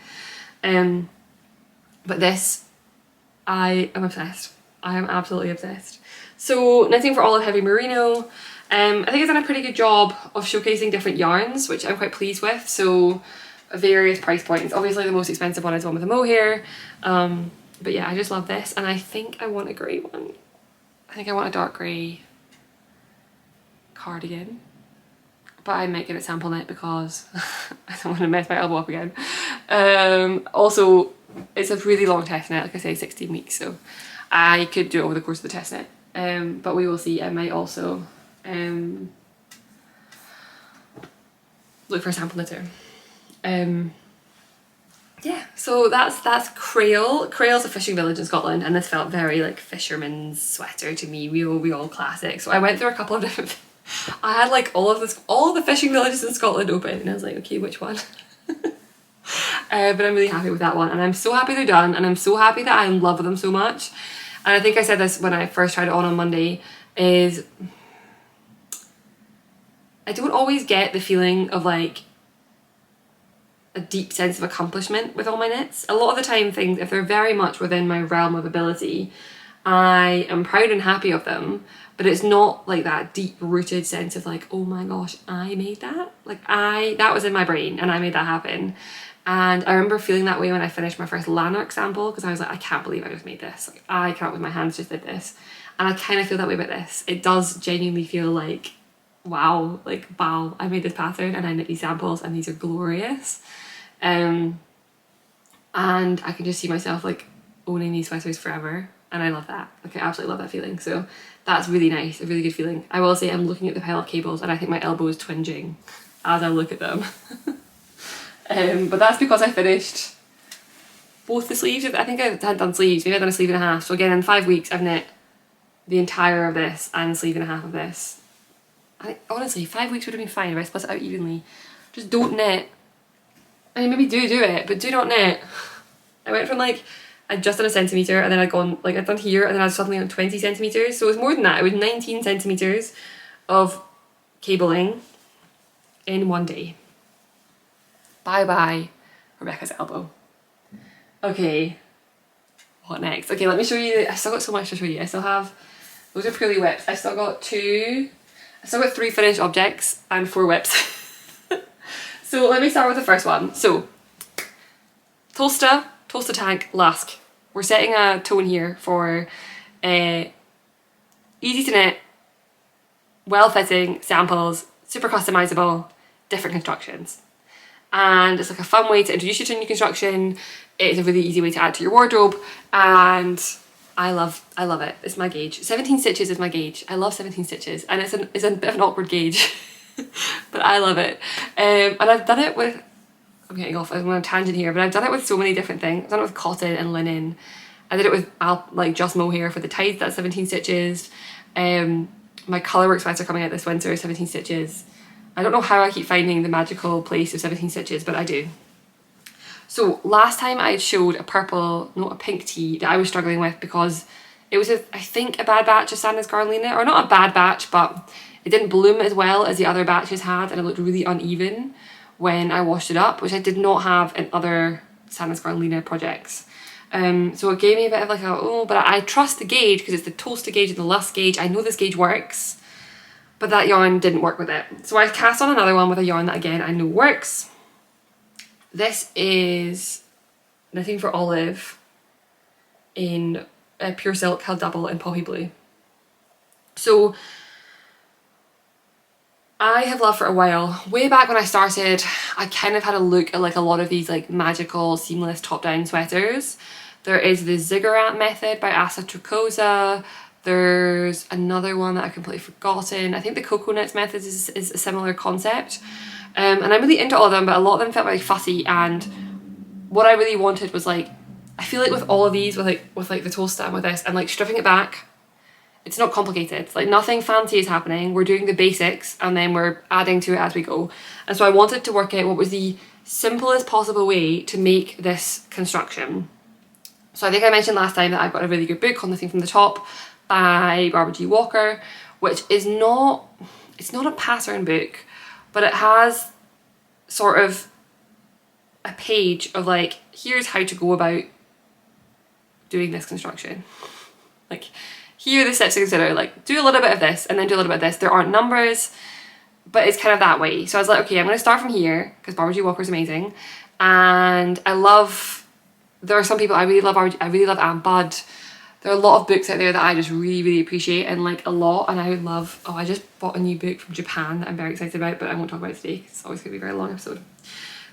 But this, I am obsessed. I am absolutely obsessed. So knitting for Olive Heavy Merino. I think I've done a pretty good job of showcasing different yarns, which I'm quite pleased with. So various price points. Obviously the most expensive one is the one with the mohair. But yeah, I just love this, and I think I want a grey one. I think I want a dark grey cardigan. But I might get it sample knit because I don't want to mess my elbow up again. Also, it's a really long test knit, like I say, 16 weeks, so I could do it over the course of the test knit. But we will see. I might also look for a sample knitter. Yeah, so that's Crail. Crail's a fishing village in Scotland, and this felt very like fisherman's sweater to me, real classic. So I went through a couple of different. I had like all of the fishing villages in Scotland open, and I was like, okay, which one? But I'm really happy with that one, and I'm so happy they're done, and I'm so happy that I love them so much. And I think I said this when I first tried it on Monday, is I don't always get the feeling of like a deep sense of accomplishment with all my knits. A lot of the time things, if they're very much within my realm of ability, I am proud and happy of them, but it's not like that deep rooted sense of like, oh my gosh, I made that. Like that was in my brain and I made that happen. And I remember feeling that way when I finished my first Lanark sample, because I was like, I can't believe I just made this. Like I can't with my hands just did this. And I kind of feel that way about this. It does genuinely feel like, wow, I made this pattern and I knit these samples and these are glorious. And I can just see myself like owning these sweaters forever. And I love that. Like I absolutely love that feeling. So that's really nice, a really good feeling. I will say I'm looking at the pile of cables and I think my elbow is twinging as I look at them. But that's because I finished both the sleeves. I think I had done sleeves, maybe I'd done a sleeve and a half. So again, in 5 weeks I've knit the entire of this and a sleeve and a half of this. Honestly, 5 weeks would have been fine if I split it out evenly. Just don't knit. I mean, maybe do it, but do not knit. I went from like, I'd just done a centimetre and then I'd gone, like I'd done here and then I was suddenly on 20 centimetres. So it was more than that. It was 19 centimetres of cabling in one day. Bye bye, Rebecca's elbow. Okay, what next? Okay, let me show you. I still got so much to show you. I still have, those are purely whips. I still got 3 finished objects and 4 whips. So let me start with the first one. So, Toaster Tank Lusk. We're setting a tone here for easy to knit, well-fitting samples, super customizable, different constructions. And it's like a fun way to introduce you to a new construction. It's a really easy way to add to your wardrobe, and I love it. It's my gauge. 17 stitches is my gauge. I love 17 stitches, and it's a bit of an awkward gauge, but I love it. And I've done it with, I'm getting off, I'm on a tangent here, but I've done it with so many different things. I've done it with cotton and linen. I did it with like just mohair for the tights, that's 17 stitches. My colourwork sweater coming out this winter is 17 stitches. I don't know how I keep finding the magical place of 17 stitches, but I do. So last time I showed a pink tee that I was struggling with because it was, I think, a bad batch of Sandnesgarn linen, or not a bad batch, but it didn't bloom as well as the other batches had, and it looked really uneven when I washed it up, which I did not have in other Sandnesgarn linen projects. So it gave me a bit of like but I trust the gauge because it's the Toaster gauge and the Lusk gauge. I know this gauge works, but that yarn didn't work with it. So I cast on another one with a yarn that again I know works. This is Knitting for Olive in Pure Silk held double in Poppy Blue. So I have loved for a while. Way back when I started, I kind of had a look at like a lot of these like magical seamless top-down sweaters. There is the Ziggurat method by Asa Trucosa. There's another one that I've completely forgotten. I think the Cocoa Knits method is a similar concept. And I'm really into all of them, but a lot of them felt very fussy, and what I really wanted was like, I feel like with all of these, with like the Toaster and with this, I'm like stripping it back. It's not complicated, like nothing fancy is happening. We're doing the basics and then we're adding to it as we go. And so I wanted to work out what was the simplest possible way to make this construction. So I think I mentioned last time that I've got a really good book on Knitting from the Top by Barbara G. Walker, which is not, it's not a pattern book, but it has sort of a page of like, here's how to go about doing this construction. Like, here are the steps to consider, like do a little bit of this and then do a little bit of this. There aren't numbers, but it's kind of that way. So I was like, okay, I'm going to start from here because Barbara G. Walker is amazing. And I love, there are some people I really love, I really love Anne Budd. There are a lot of books out there that I just really, really appreciate and like a lot. And I would love, oh, I just bought a new book from Japan that I'm very excited about, but I won't talk about it today. It's always going to be a very long episode.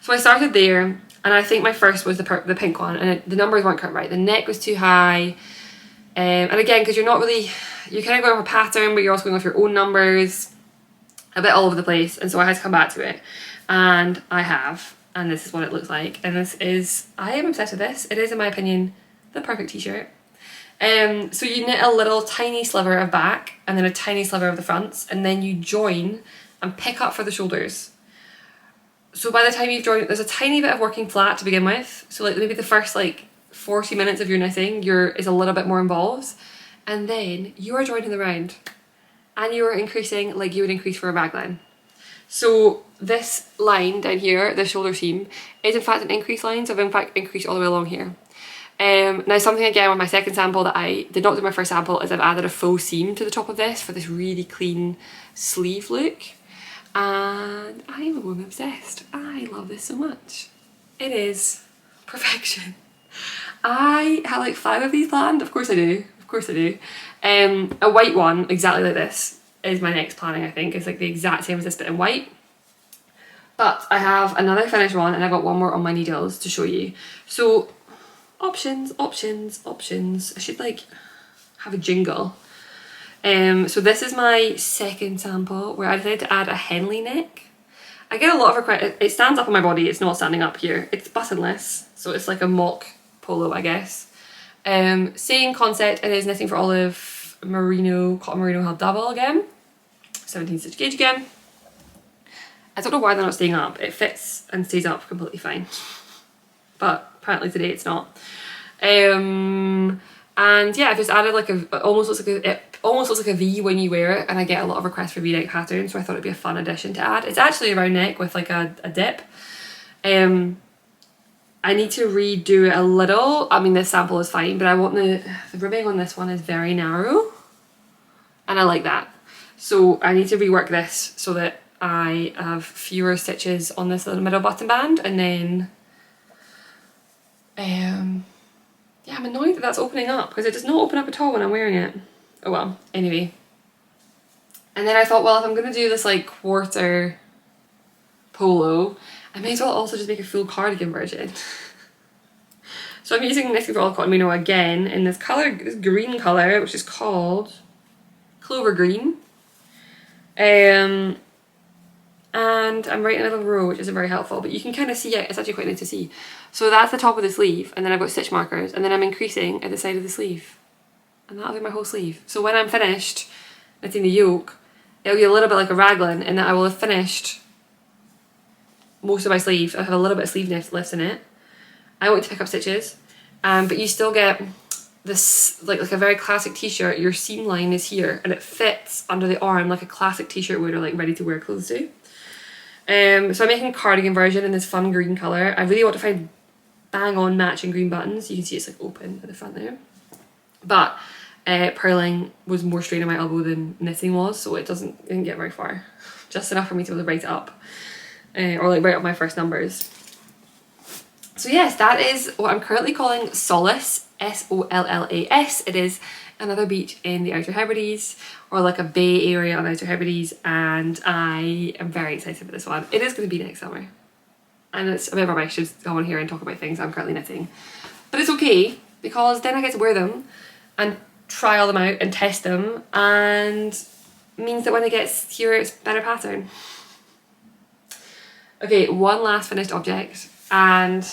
So I started there, and I think my first was the pink one, and the numbers weren't quite right. The neck was too high. And again, because you're not really, you're kind of going off a pattern, but you're also going off your own numbers, a bit all over the place. And so I had to come back to it, and I have, and this is what it looks like. And this is, I am obsessed with this. It is, in my opinion, the perfect t-shirt. So you knit a little tiny sliver of back and then a tiny sliver of the fronts, and then you join and pick up for the shoulders. So by the time you've joined, there's a tiny bit of working flat to begin with. So like maybe the first like 40 minutes of your knitting is a little bit more involved, and then you are joining the round and you are increasing like you would increase for a raglan. So this line down here, the shoulder seam, is in fact an increase line, so I've in fact increased all the way along here. Now something again with my second sample that I did not do my first sample is I've added a faux seam to the top of this for this really clean sleeve look, and I am a woman obsessed. I love this so much. It is perfection. I had like 5 of these planned, of course I do, of course I do. A white one exactly like this is my next planning, I think. It's like the exact same as this but in white. But I have another finished one and I've got one more on my needles to show you. So options, options, options. I should like have a jingle. So this is my second sample where I decided to add a Henley neck. I get a lot of requests. It stands up on my body, it's not standing up here. It's buttonless, so it's like a mock polo, I guess. Same concept, it is knitting for olive merino, cotton merino held double again. 17 stitch gauge again. I don't know why they're not staying up. It fits and stays up completely fine. But apparently today it's not. And yeah, I've just added like it almost looks like a V when you wear it, and I get a lot of requests for V-neck patterns, so I thought it'd be a fun addition to add. It's actually a round neck with like a dip. I need to redo it a little. I mean, this sample is fine, but I want the ribbing on this one is very narrow, and I like that. So I need to rework this so that I have fewer stitches on this little middle button band, and then yeah, I'm annoyed that that's opening up because it does not open up at all when I'm wearing it. Oh well, anyway. And then I thought, well, if I'm gonna do this like quarter polo, I may as well also just make a full cardigan version. So I'm using Knitting for All Cotton Merino again in this colour, this green colour, which is called Clover Green. And I'm writing a little row, which isn't very helpful, but you can kind of see it. It's actually quite nice to see. So that's the top of the sleeve, and then I've got stitch markers, and then I'm increasing at the side of the sleeve. And that'll be my whole sleeve. So when I'm finished knitting the yoke, it'll be a little bit like a raglan in that I will have finished most of my sleeve. I have a little bit of sleeve left in it. I want to pick up stitches, but you still get this like a very classic t-shirt. Your seam line is here and it fits under the arm like a classic t-shirt would, or like ready to wear clothes do. So I'm making a cardigan version in this fun green colour. I really want to find bang on matching green buttons. You can see it's like open at the front there. But purling was more strain on my elbow than knitting was, so it didn't get very far. Just enough for me to be able to write it up. Or like write up my first numbers. So yes, that is what I'm currently calling Solace, S-O-L-L-A-S. It is another beach in the Outer Hebrides, or like a bay area on the Outer Hebrides, and I am very excited for this one. It is going to be next summer. And it's a bit rubbish, I should go on here and talk about things I'm currently knitting. But it's okay, because then I get to wear them and try all them out and test them, and means that when it gets here it's better pattern. Okay, one last finished object, and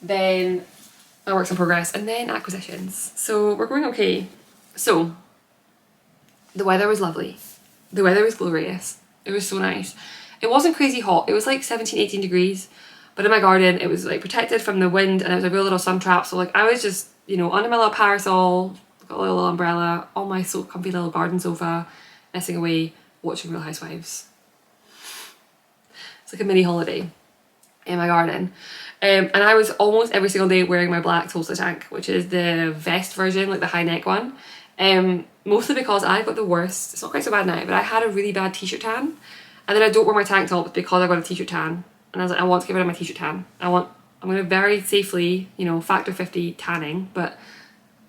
then my works in progress, and then acquisitions. So we're going okay. So the weather was lovely. The weather was glorious. It was so nice. It wasn't crazy hot. It was like 17, 18 degrees, But in my garden, it was like protected from the wind, and it was a real little sun trap. So like I was just, you know, under my little parasol, got a little umbrella, on my so comfy little garden sofa, messing away, watching Real Housewives. It's like a mini holiday in my garden. And I was almost every single day wearing my black Tulsa tank, which is the vest version, like the high neck one. Mostly because I got the worst, it's not quite so bad now, but I had a really bad t-shirt tan. And then I don't wear my tank tops because I got a t-shirt tan. And I was like, I want to get rid of my t-shirt tan. I'm going to very safely, you know, factor 50 tanning, but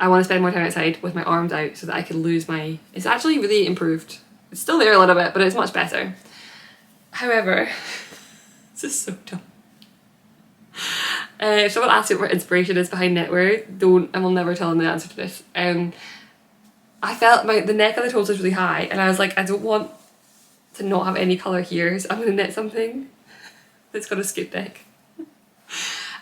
I want to spend more time outside with my arms out so that I can lose my, it's actually really improved. It's still there a little bit, but it's much better. However, this is so dumb. If someone asks you what inspiration is behind knitwear, I will never tell them the answer to this. I felt the neck of the toes was really high, and I was like, I don't want to not have any colour here, so I'm going to knit something that's got a scoop neck.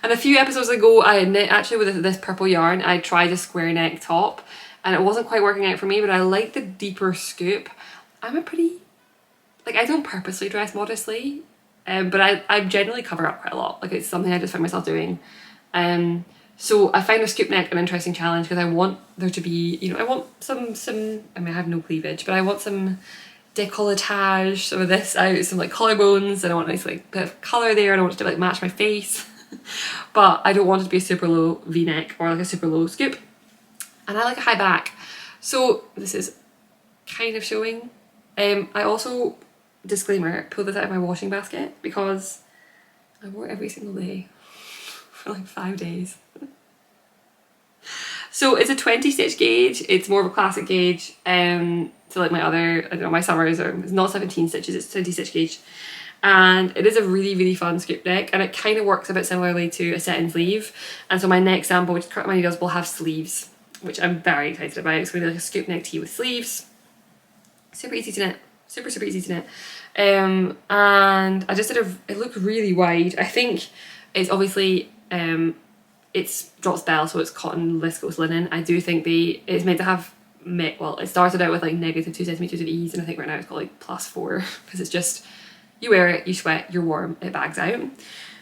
And a few episodes ago, I had knit actually with this purple yarn. I tried a square neck top, and it wasn't quite working out for me, but I like the deeper scoop. I'm a pretty, like, I don't purposely dress modestly, but I generally cover up quite a lot. Like, it's something I just find myself doing. So I find a scoop neck an interesting challenge because I want there to be, you know, I want some, I mean, I have no cleavage, but I want some décolletage, some of this out, some like collarbones, and I want a nice like bit of colour there, and I want it to like match my face. But I don't want it to be a super low v-neck or like a super low scoop. And I like a high back. So this is kind of showing. I also, disclaimer, pulled this out of my washing basket because I wore it every single day for like 5 days. So it's a 20 stitch gauge. It's more of a classic gauge. So like my other, I don't know, my summers are, it's not 17 stitches, it's 20 stitch gauge. And it is a really, really fun scoop neck, and it kind of works a bit similarly to a set-in sleeve. And so my next sample, which Cut My Needles, will have sleeves, which I'm very excited about. It's going to be like a scoop neck tee with sleeves. Super easy to knit. Super, super easy to knit. And I just did it looked really wide. I think it's obviously, it's Drops Belle, so it's cotton viscose linen. I do think it's meant to have, well, it started out with like -2 centimeters of ease, and I think right now it's got like +4, because it's just, you wear it, you sweat, you're warm, it bags out.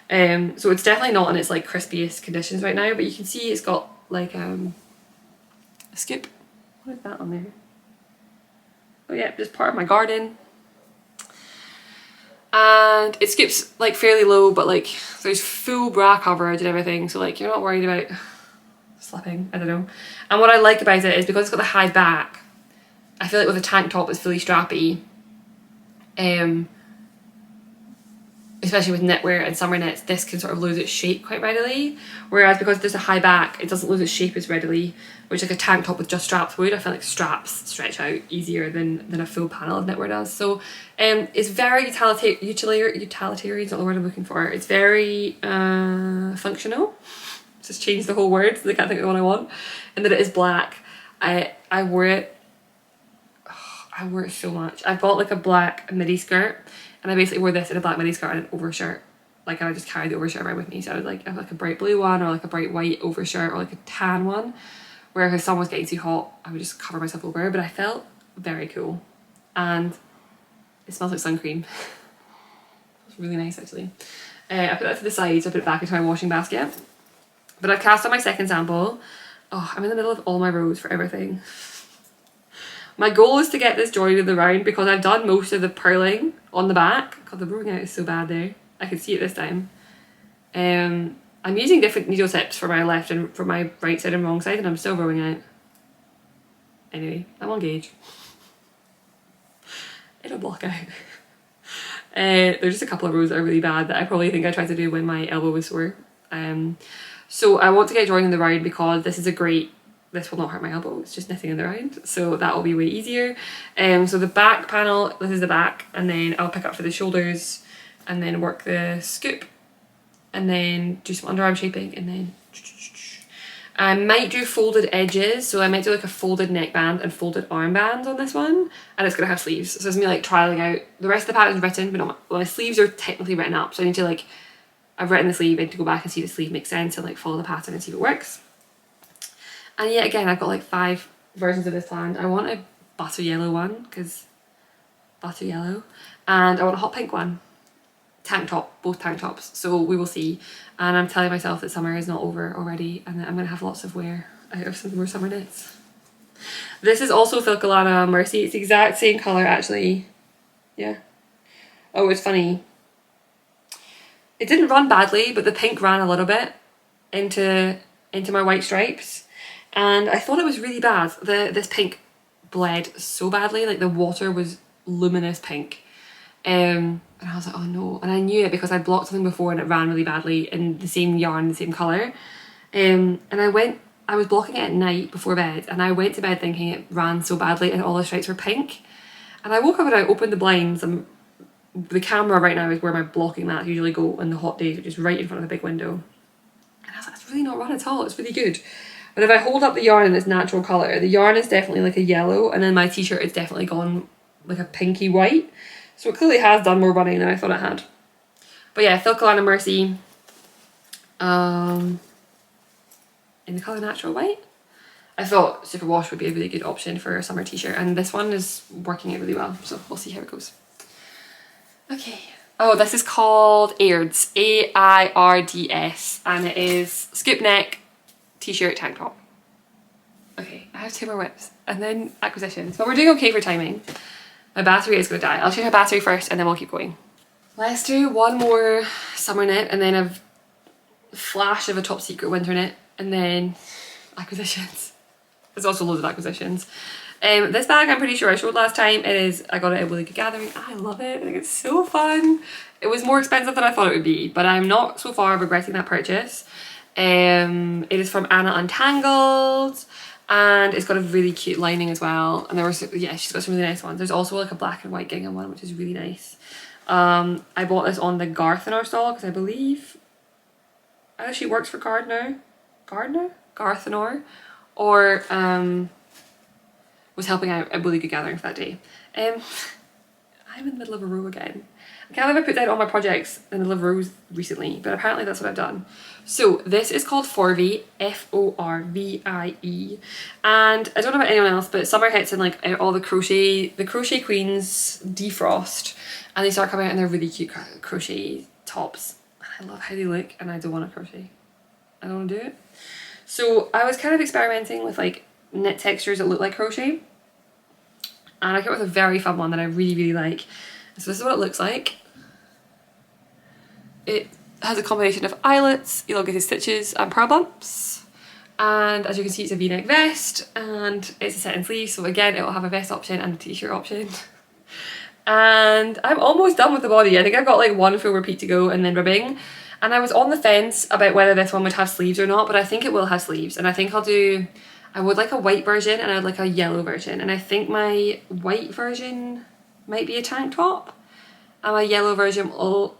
So it's definitely not in its like crispiest conditions right now, but you can see it's got like a scoop. What is that on there? Oh yeah, just part of my garden. And it scoops like fairly low, but like there's full bra coverage and everything, so like you're not worried about slipping, I don't know. And what I like about it is because it's got the high back, I feel like with a tank top that's fully strappy, especially with knitwear and summer knits, this can sort of lose its shape quite readily. Whereas because there's a high back, it doesn't lose its shape as readily, which like a tank top with just straps would. I feel like straps stretch out easier than a full panel of knitwear does. So it's very utilitarian is not the word I'm looking for. It's very functional. Just change the whole word so I can't think of the one I want. And that it is black. I wore it, I wore it so much. I bought like a black midi skirt, and I basically wore this in a black midi skirt and an overshirt. Like I would just carry the overshirt around with me. So I would like have like a bright blue one, or like a bright white overshirt, or like a tan one. Where if the sun was getting too hot, I would just cover myself over. But I felt very cool, and it smells like sun cream. It's really nice actually. I put that to the side, so I put it back into my washing basket. But I've cast on my second sample. Oh, I'm in the middle of all my rows for everything. My goal is to get this joined in the round because I've done most of the purling on the back. God, the rowing out is so bad there. I can see it this time. I'm using different needle tips for my left and for my right side and wrong side, and I'm still rowing out. Anyway, I'm on gauge. It'll block out. There's just a couple of rows that are really bad that I probably think I tried to do when my elbow was sore. So I want to get joined in the round because this will not hurt my elbow, it's just knitting in the round, so that will be way easier. So the back panel, this is the back, and then I'll pick up for the shoulders and then work the scoop and then do some underarm shaping, and then I might do folded edges, so I might do like a folded neckband and folded armband on this one, and it's gonna have sleeves, so it's me like trialing out. The rest of the pattern is written, but not my sleeves are technically written up, so I need to like, I've written the sleeve, I need to go back and see if the sleeve makes sense and like follow the pattern and see if it works. And yeah, again, I've got like 5 versions of this planned. I want a butter yellow one, because butter yellow, and I want a hot pink one. tank top, both tank tops. So we will see. And I'm telling myself that summer is not over already and that I'm going to have lots of wear out of some more summer knits. This is also Filcolana Merci. It's the exact same colour actually. Yeah. Oh, it's funny. It didn't run badly, but the pink ran a little bit into my white stripes. And I thought it was really bad. This pink bled so badly. Like the water was luminous pink. And I was like, oh no. And I knew it because I blocked something before and it ran really badly in the same yarn, the same colour. And I was blocking it at night before bed and I went to bed thinking it ran so badly and all the stripes were pink. And I woke up and I opened the blinds and the camera right now is where my blocking mats usually go on the hot days, which is right in front of the big window. And I was like, it's really not run at all, it's really good. But if I hold up the yarn in its natural colour, the yarn is definitely like a yellow and then my t-shirt is definitely gone like a pinky white. So it clearly has done more running than I thought it had. But yeah, Filcolana Merci. In the colour natural white. I thought superwash would be a really good option for a summer t-shirt and this one is working out really well, so we'll see how it goes. Okay. Oh, this is called Airds, A-I-R-D-S, and it is scoop neck t-shirt tank top. Okay, I have 2 more whips and then acquisitions, but we're doing okay for timing. My battery is going to die. I'll check my battery first and then we'll keep going. Let's do one more summer knit and then a flash of a top secret winter knit and then acquisitions. There's also loads of acquisitions. This bag I'm pretty sure I showed last time. I got it at Really Good Gathering. I love it. I think it's so fun. It was more expensive than I thought it would be, but I'm not so far regretting that purchase. It is from Anna Untangled and it's got a really cute lining as well. And she's got some really nice ones. There's also like a black and white gingham one, which is really nice. I bought this on the Garthenor stall because I believe she works for Garthenor, or was helping out at Really Good Gathering for that day. I'm in the middle of a row again. I can't believe I put down all my projects in the middle of rows recently, but apparently that's what I've done. So this is called Forvie, F-O-R-V-I-E, and I don't know about anyone else, but summer hits and like all the crochet queens defrost, and they start coming out in their really cute crochet tops. I love how they look, and I don't want to crochet. I don't want to do it. So I was kind of experimenting with like knit textures that look like crochet, and I came up with a very fun one that I really, really like. So this is what it looks like. It has a combination of eyelets, elongated stitches and pearl bumps, and as you can see it's a v-neck vest and it's a set in sleeve, so again it will have a vest option and a t-shirt option. And I'm almost done with the body. I think I've got like one full repeat to go and then ribbing, and I was on the fence about whether this one would have sleeves or not, but I think it will have sleeves, and I think I would like a white version and I would like a yellow version, and I think my white version might be a tank top and my yellow version will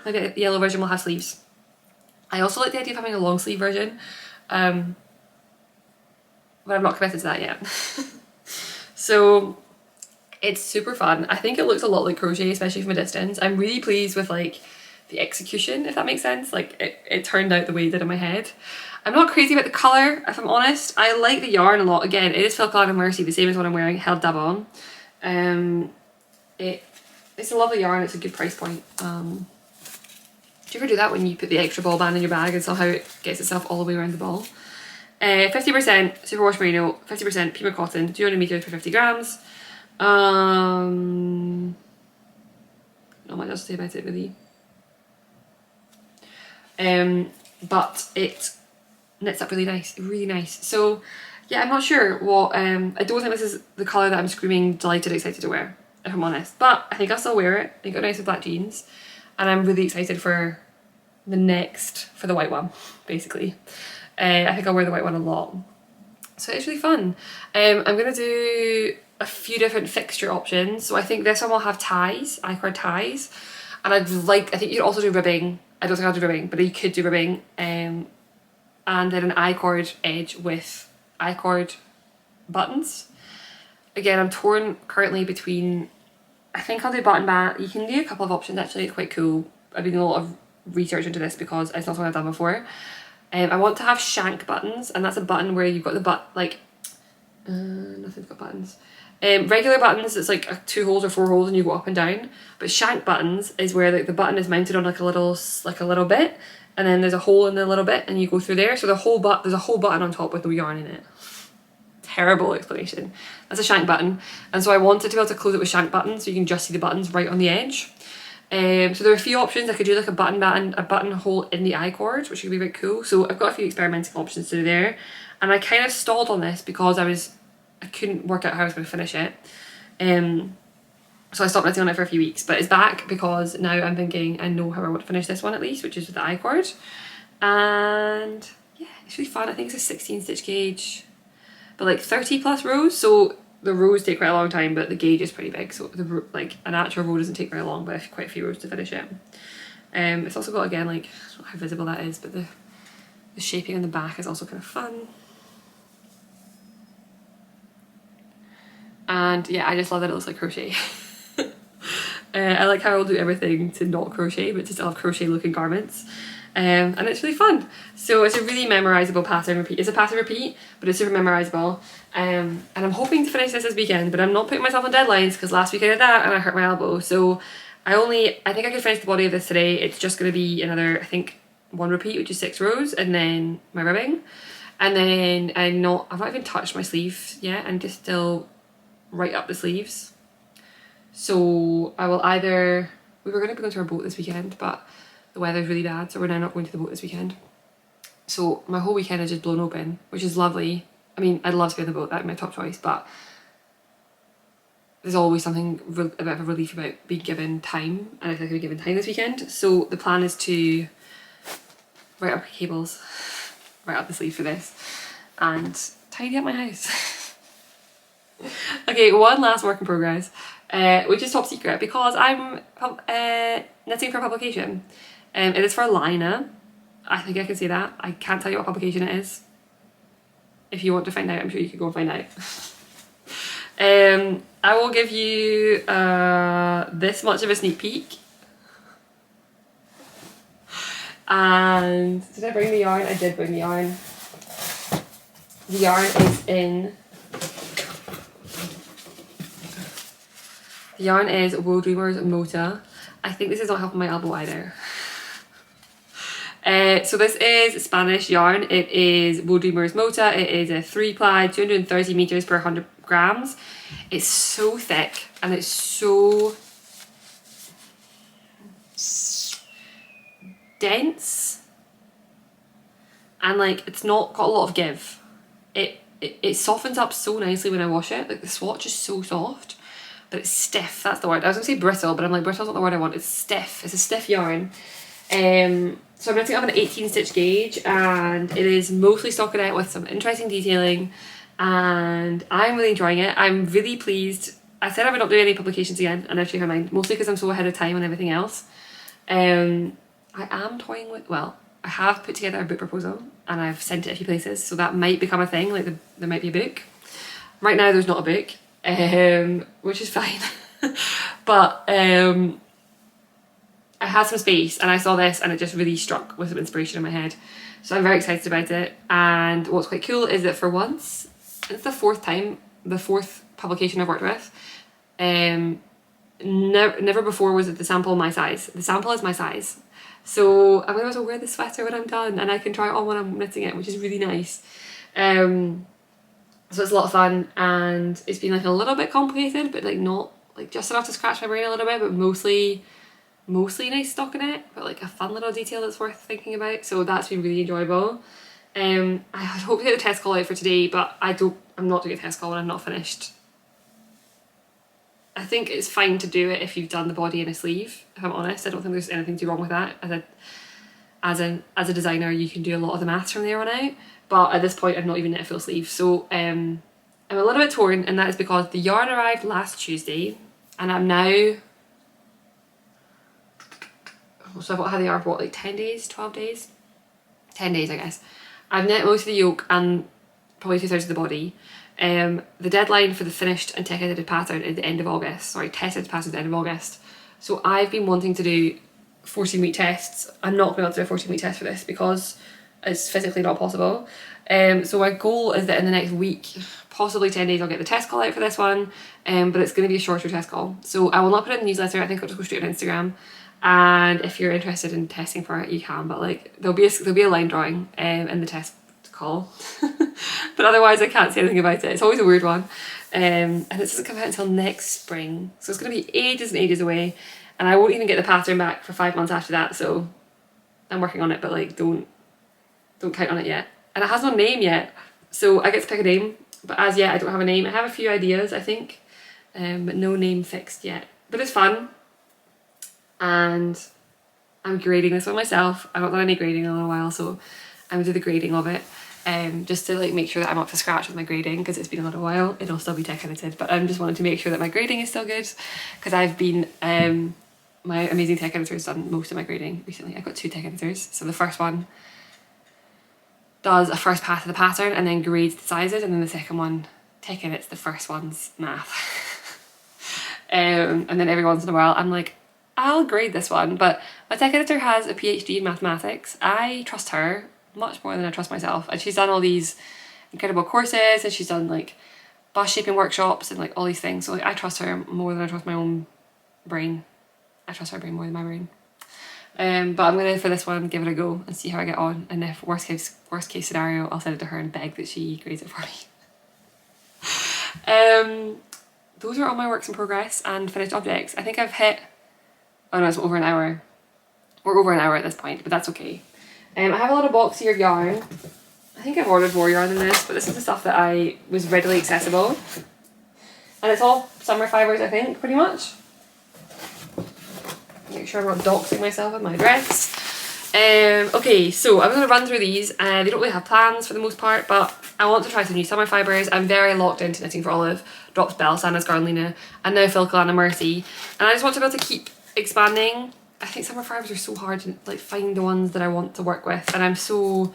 maybe the yellow version will have sleeves. I also like the idea of having a long sleeve version, but I'm not committed to that yet. So it's super fun. I think it looks a lot like crochet, especially from a distance. I'm really pleased with like the execution, if that makes sense. Like it turned out the way it did in my head. I'm not crazy about the colour, if I'm honest. I like the yarn a lot. Again, it is Filcolana Merci, the same as what I'm wearing, held dab on. It's a lovely yarn, it's a good price point. Do you ever do that when you put the extra ball band in your bag and somehow it gets itself all the way around the ball? 50% superwash merino, 50% pure cotton, 200 meters for 50 grams. Not much else to say about it really. But it knits up really nice, really nice. So yeah, I'm not sure what, I don't think this is the colour that I'm screaming delighted excited to wear, if I'm honest, but I think I'll still wear it. I think it's nice with black jeans, and I'm really excited for the white one, basically. I think I'll wear the white one a lot, so it's really fun. I'm gonna do a few different fixture options. So I think this one will have ties, I-cord ties, and I think you could also do ribbing. I don't think I'll do ribbing, but you could do ribbing, and then an I-cord edge with I-cord buttons. Again, I'm torn currently between, I think I'll do button band. You can do a couple of options actually, it's quite cool. I've been doing a lot of research into this because it's not something I've done before. I want to have shank buttons, and that's a button where you've got the nothing's got buttons. Regular buttons, it's like 2 holes or 4 holes and you go up and down. But shank buttons is where like the button is mounted on like a little bit, and then there's a hole in the little bit and you go through there. So there's a whole button on top with no yarn in it. Terrible explanation. That's a shank button. And so I wanted to be able to close it with shank buttons so you can just see the buttons right on the edge. So there are a few options. I could do like a button hole in the I-cord, which would be very cool. So I've got a few experimental options to do there. And I kind of stalled on this because I couldn't work out how I was going to finish it. So I stopped knitting on it for a few weeks, but it's back because now I'm thinking I know how I want to finish this one at least, which is with the I-cord. And yeah, it's really fun. I think it's a 16 stitch gauge, but like 30 plus rows. So the rows take quite a long time, but the gauge is pretty big. So like an actual row doesn't take very long, but quite a few rows to finish it. It's also got, again, like, I don't know how visible that is, but the shaping on the back is also kind of fun. And yeah, I just love that it looks like crochet. I like how I'll do everything to not crochet, but to still have crochet looking garments. And it's really fun. So it's a really memorisable pattern repeat. It's a pattern repeat, but it's super memorisable. And I'm hoping to finish this weekend, but I'm not putting myself on deadlines because last week I did that and I hurt my elbow. So I think I could finish the body of this today. It's just going to be another, I think, 1 repeat, which is 6 rows, and then my ribbing. And then I've not even touched my sleeve yet. I'm just still right up the sleeves. So I will either, we were going to be going to our boat this weekend, but the weather's really bad, so we're now not going to the boat this weekend. So my whole weekend is just blown open, which is lovely. I mean, I'd love to be on the boat, that'd be my top choice, but there's always something a bit of a relief about being given time, and I think I've been given time this weekend. So the plan is to write up cables, write up the sleeve for this, and tidy up my house. Okay, one last work in progress, which is top secret because I'm knitting for a publication. It is for Lina. I think I can say that. I can't tell you what publication it is. If you want to find out, I'm sure you could go and find out. I will give you this much of a sneak peek. And did I bring the yarn? I did bring the yarn. The yarn is in... The yarn is Wool Dreamers Mota. I think this is not helping my elbow either. So this is Spanish yarn. It is Wool Dreamers Mota. It is a 3-ply, 230 meters per 100 grams. It's so thick and it's so dense, and like it's not got a lot of give. It softens up so nicely when I wash it. Like the swatch is so soft, but it's stiff. That's the word. I was gonna say brittle, but I'm like, brittle's not the word I want. It's stiff. It's a stiff yarn. So I'm knitting up an 18 stitch gauge, and it is mostly stockinette with some interesting detailing, and I'm really enjoying it. I'm really pleased. I said I would not do any publications again, and I've changed my mind, mostly because I'm so ahead of time on everything else. I am toying with, well, I have put together a book proposal and I've sent it a few places, so that might become a thing, like there might be a book. Right now there's not a book, which is fine. But I had some space and I saw this and it just really struck with some inspiration in my head. So I'm very excited about it, and what's quite cool is that for once, it's the fourth publication I've worked with. Never before was it the sample my size. The sample is my size. So I'm going to be able to wear the sweater when I'm done, and I can try it on when I'm knitting it, which is really nice. So it's a lot of fun, and it's been like a little bit complicated, but like not like just enough to scratch my brain a little bit, but mostly nice stockinette, but like a fun little detail that's worth thinking about. So that's been really enjoyable. I hope to get the test call out for today, but I'm not doing a test call when I'm not finished. I think it's fine to do it if you've done the body and a sleeve, if I'm honest. I don't think there's anything too wrong with that. As a designer, you can do a lot of the maths from there on out, but at this point I've not even knit a full sleeve. So I'm a little bit torn, and that is because the yarn arrived last Tuesday, and I'm now, so I've had the yarn for what, like 10 days, 12 days? 10 days, I guess. I've knit most of the yoke and probably 2/3 of the body. The deadline for the finished and tech edited pattern is the end of August. Sorry, test edited pattern is the end of August. So I've been wanting to do 14-week tests. I'm not going to be able to do a 14-week test for this because it's physically not possible. So my goal is that in the next week, possibly 10 days, I'll get the test call out for this one, but it's going to be a shorter test call. So I will not put it in the newsletter. I think I'll just go straight on Instagram. And if you're interested in testing for it, you can, but like there'll be a line drawing in the test call. But otherwise I can't say anything about it. It's always a weird one. And it doesn't come out until next spring. So it's going to be ages and ages away. And I won't even get the pattern back for 5 months after that. So I'm working on it, but like don't count on it yet. And it has no name yet. So I get to pick a name. But as yet I don't have a name. I have a few ideas, I think. But no name fixed yet. But it's fun. And I'm grading this one myself. I've not done any grading in a little while, so I'm gonna do the grading of it, just to like make sure that I'm up to scratch with my grading, because it's been a little while. It'll still be tech edited, but I'm just wanting to make sure that my grading is still good, because I've been my amazing tech editor's done most of my grading recently. I've got 2 tech editors, so the first one does a first pass of the pattern and then grades the sizes, and then the second one tech edits the first one's math. And then every once in a while I'm like, I'll grade this one, but my tech editor has a PhD in mathematics. I trust her much more than I trust myself, and she's done all these incredible courses, and she's done like bust shaping workshops and like all these things, so like I trust her more than I trust my own brain. I trust her brain more than my brain. But I'm gonna, for this one, give it a go and see how I get on, and if worst case scenario, I'll send it to her and beg that she grades it for me. Those are all my works in progress and finished objects. I think I've hit, oh no, it's over an hour. We're over an hour at this point, but that's okay. I have a little box here of yarn. I think I've ordered more yarn than this, but this is the stuff that was readily accessible. And it's all summer fibres, I think, pretty much. Make sure I'm not doxing myself with my address. Okay, so I'm going to run through these. They don't really have plans for the most part, but I want to try some new summer fibres. I'm very locked into knitting for Olive, Drops Belle, Sandnesgarn, Lena, and now Filcolana, Merci. And I just want to be able to keep expanding. I think summer fibres are so hard to like find the ones that I want to work with, and I'm so...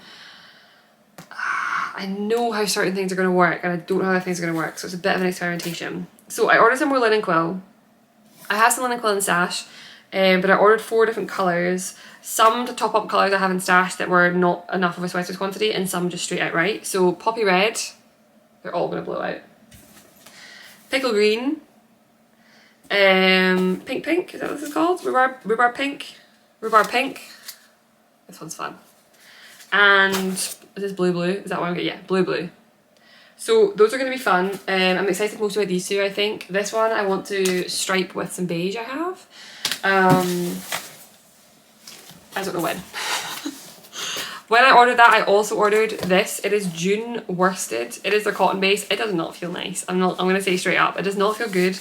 I know how certain things are going to work, and I don't know how other things are going to work, so it's a bit of an experimentation. So I ordered some more linen quill. I have some linen quill in stash, but I ordered 4 different colours. Some to top up colours I have in stash that were not enough of a sweater's quantity, and some just straight out right. So poppy red, they're all going to blow out. Pickle green, pink, is that what this is called? Rhubarb pink. This one's fun. And is this blue? Is that what I'm getting? Yeah, blue. So those are going to be fun. I'm excited most about these 2, I think. This one I want to stripe with some beige I have. I don't know when. When I ordered that, I also ordered this. It is June worsted. It is their cotton base. It does not feel nice. I'm going to say straight up, it does not feel good.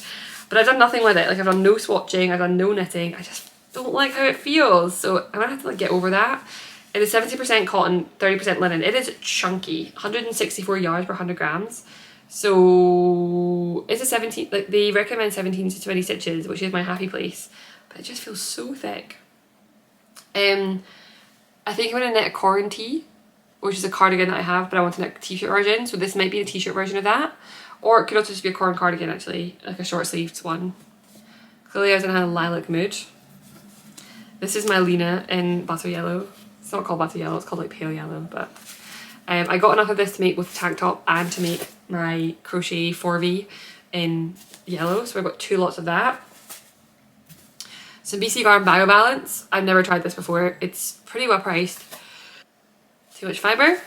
But I've done nothing with it. Like, I've done no swatching, I've done no knitting. I just don't like how it feels. So I'm going to have to like get over that. It is 70% cotton, 30% linen. It is chunky, 164 yards per 100 grams. So it's a 17, like they recommend 17 to 20 stitches, which is my happy place. But it just feels so thick. I think I'm going to knit a corn tee, which is a cardigan that I have, but I want to knit a t-shirt version. So this might be a t-shirt version of that. Or it could also just be a corn cardigan actually, like a short sleeved one. Clearly I was in a lilac mood. This is my Lena in butter yellow. It's not called butter yellow, it's called like pale yellow, but I got enough of this to make both the tank top and to make my crochet 4V in yellow, so I got 2 lots of that. Some BC Garn Bio Balance. I've never tried this before. It's pretty well priced. Too much fibre.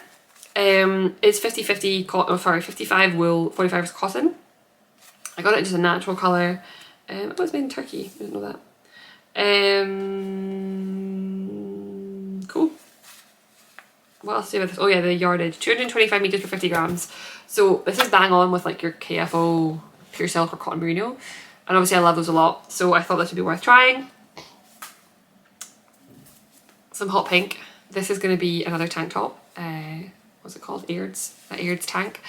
It's 50-50 cotton, 55 wool, 45 cotton. I got it in just a natural colour. It was made in Turkey, I didn't know that. Cool. What else do I do with this? Oh yeah, the yardage. 225 metres per 50 grams. So this is bang on with like your KFO Pure Silk or Cotton Merino. And obviously I love those a lot, so I thought this would be worth trying. Some hot pink. This is going to be another tank top. What's it called? Airds. That Airds tank.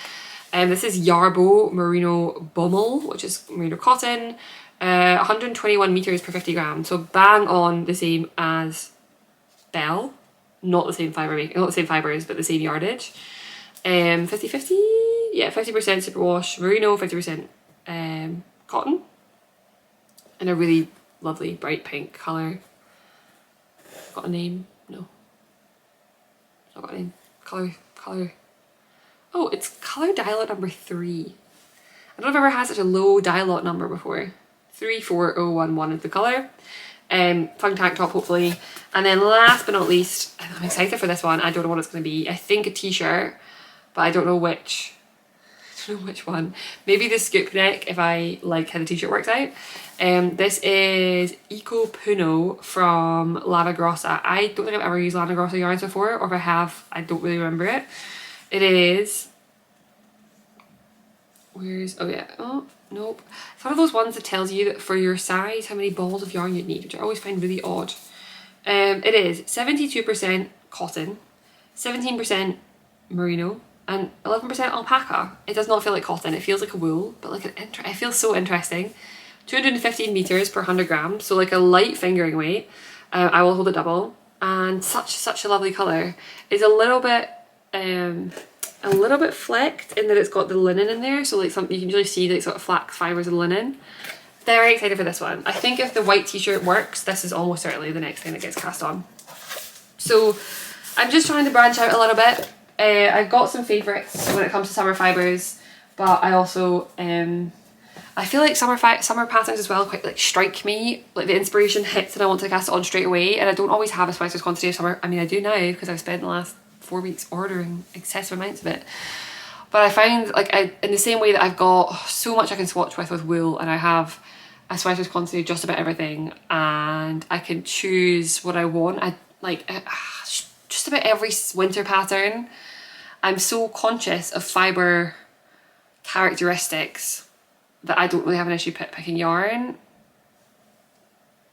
This is Yarbo Merino Bommel, which is merino cotton. 121 metres per 50 grams. So bang on the same as Belle. Not the same fibre making, not the same fibres, but the same yardage. 50-50? Yeah, 50% superwash merino, 50% cotton. In a really lovely bright pink colour. Got a name? No. It's not got any colour. Oh, it's colour dye lot number 3. I don't know if I've ever had such a low dye lot number before. 34011 is the colour. Fun tank top, hopefully. And then last but not least, I'm excited for this one. I don't know what it's going to be. I think a t-shirt, but I don't know which. I don't know which one. Maybe the scoop neck if I like how the t-shirt works out. This is Eco Puno from Lana Grossa. I don't think I've ever used Lana Grossa yarns before, or if I have, I don't really remember it. It is... oh yeah, oh, nope. It's one of those ones that tells you that for your size, how many balls of yarn you'd need, which I always find really odd. It is 72% cotton, 17% merino, and 11% alpaca. It does not feel like cotton, it feels like a wool, but like it feels so interesting. 215 meters per 100 grams, so like a light fingering weight. I will hold it double, and such a lovely color. It's a little bit flecked in that it's got the linen in there, so like you can usually see like sort of flax fibers of linen. Very excited for this one. I think if the white t-shirt works, this is almost certainly the next thing that gets cast on. So I'm just trying to branch out a little bit. I've got some favourites when it comes to summer fibres, but I also I feel like summer patterns as well quite like strike me, like the inspiration hits and I want to cast it on straight away, and I don't always have a spicer's quantity of summer. I mean I do now because I've spent the last 4 weeks ordering excessive amounts of it, but I find like in the same way that I've got so much I can swatch with wool, and I have a spicer's quantity of just about everything, and I can choose what I want. I like just about every winter pattern. I'm so conscious of fibre characteristics that I don't really have an issue picking yarn,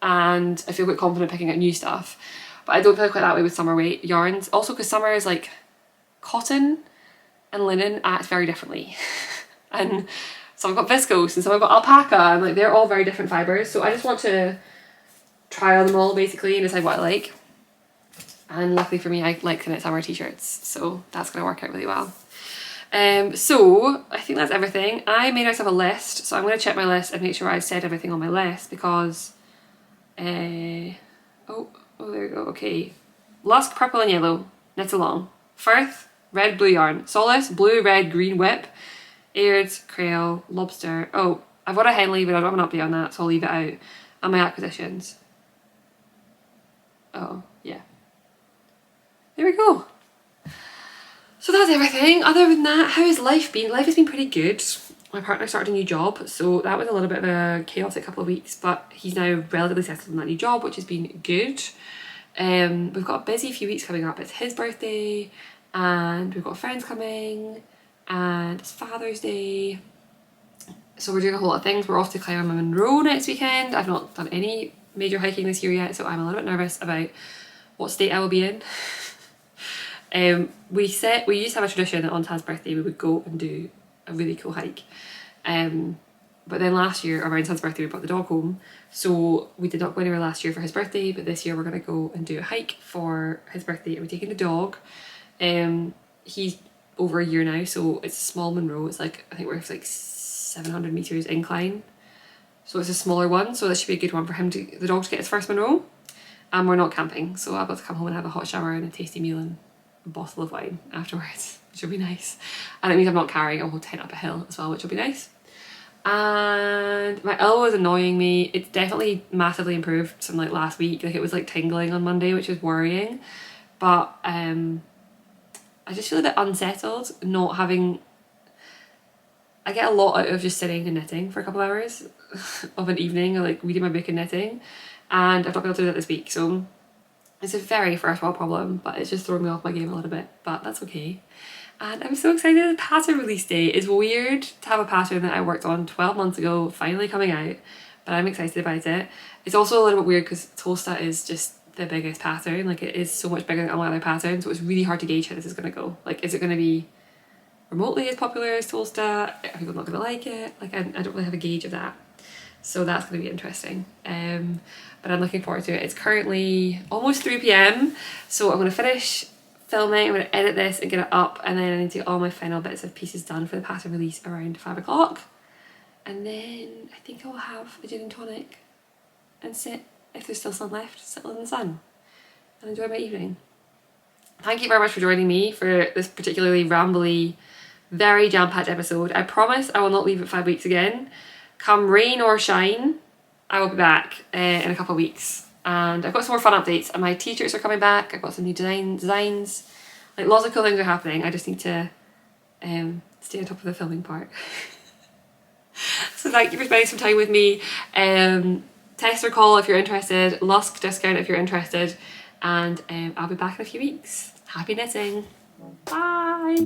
and I feel quite confident picking out new stuff. But I don't feel quite that way with summer weight yarns. Also because summer is like cotton and linen act very differently. And some have got viscose and some have got alpaca, and like they're all very different fibres. So I just want to try on them all basically and decide what I like. And luckily for me, I like to knit summer t-shirts, so that's going to work out really well. So I think that's everything. I made myself a list, so I'm going to check my list and make sure I said everything on my list because oh, there we go. Okay. Lusk, purple and yellow, knit along. Firth, red, blue yarn. Solace, blue, red, green whip. Airds, Crail, Lobster. Oh, I've got a Henley, but I don't have an update on that, so I'll leave it out. And my acquisitions. Oh, yeah. There we go. So that's everything. Other than that, how has life been? Life has been pretty good. My partner started a new job, so that was a little bit of a chaotic couple of weeks, but he's now relatively settled in that new job, which has been good. We've got a busy few weeks coming up. It's his birthday, and we've got friends coming, and it's Father's Day. So we're doing a whole lot of things. We're off to climb Monroe next weekend. I've not done any major hiking this year yet, so I'm a little bit nervous about what state I will be in. We used to have a tradition that on Taz's birthday we would go and do a really cool hike, but then last year around Taz's birthday we brought the dog home, so we did not go anywhere last year for his birthday, but this year we're going to go and do a hike for his birthday, and we're taking the dog. He's over a year now, so it's a small Monroe. It's like, I think we're like 700 meters incline, so it's a smaller one, so this should be a good one for the dog to get his first Monroe. And we're not camping, so I'll be able to come home and have a hot shower and a tasty meal and a bottle of wine afterwards, which will be nice. And it means I'm not carrying a whole tent up a hill as well, which will be nice. And my elbow is annoying me. It's definitely massively improved from like last week. Like it was like tingling on Monday, which is worrying. But I just feel a bit unsettled not having... I get a lot out of just sitting and knitting for a couple of hours of an evening, or like reading my book and knitting. And I've not been able to do that this week, so it's a very first world problem, but it's just throwing me off my game a little bit, but that's okay. And I'm so excited. The pattern release day is weird to have a pattern that I worked on 12 months ago finally coming out, but I'm excited about it. It's also a little bit weird because Tolsta is just the biggest pattern, like it is so much bigger than all my other patterns, so it's really hard to gauge how this is going to go. Like, is it going to be remotely as popular as Tolsta? Are people not going to like it? Like, I don't really have a gauge of that. So that's going to be interesting. But I'm looking forward to it. It's currently almost 3 p.m. So I'm going to finish filming, I'm going to edit this and get it up, and then I need to get all my final bits of pieces done for the pattern release around 5 o'clock. And then I think I'll have a gin and tonic and sit, if there's still sun left, sit in the sun and enjoy my evening. Thank you very much for joining me for this particularly rambly, very jam-packed episode. I promise I will not leave it 5 weeks again. Come rain or shine, I will be back in a couple of weeks. And I've got some more fun updates, and my t-shirts are coming back. I've got some new designs. Like, lots of cool things are happening. I just need to stay on top of the filming part. So thank you for spending some time with me. Test or call if you're interested. Lusk discount if you're interested. And I'll be back in a few weeks. Happy knitting. Bye.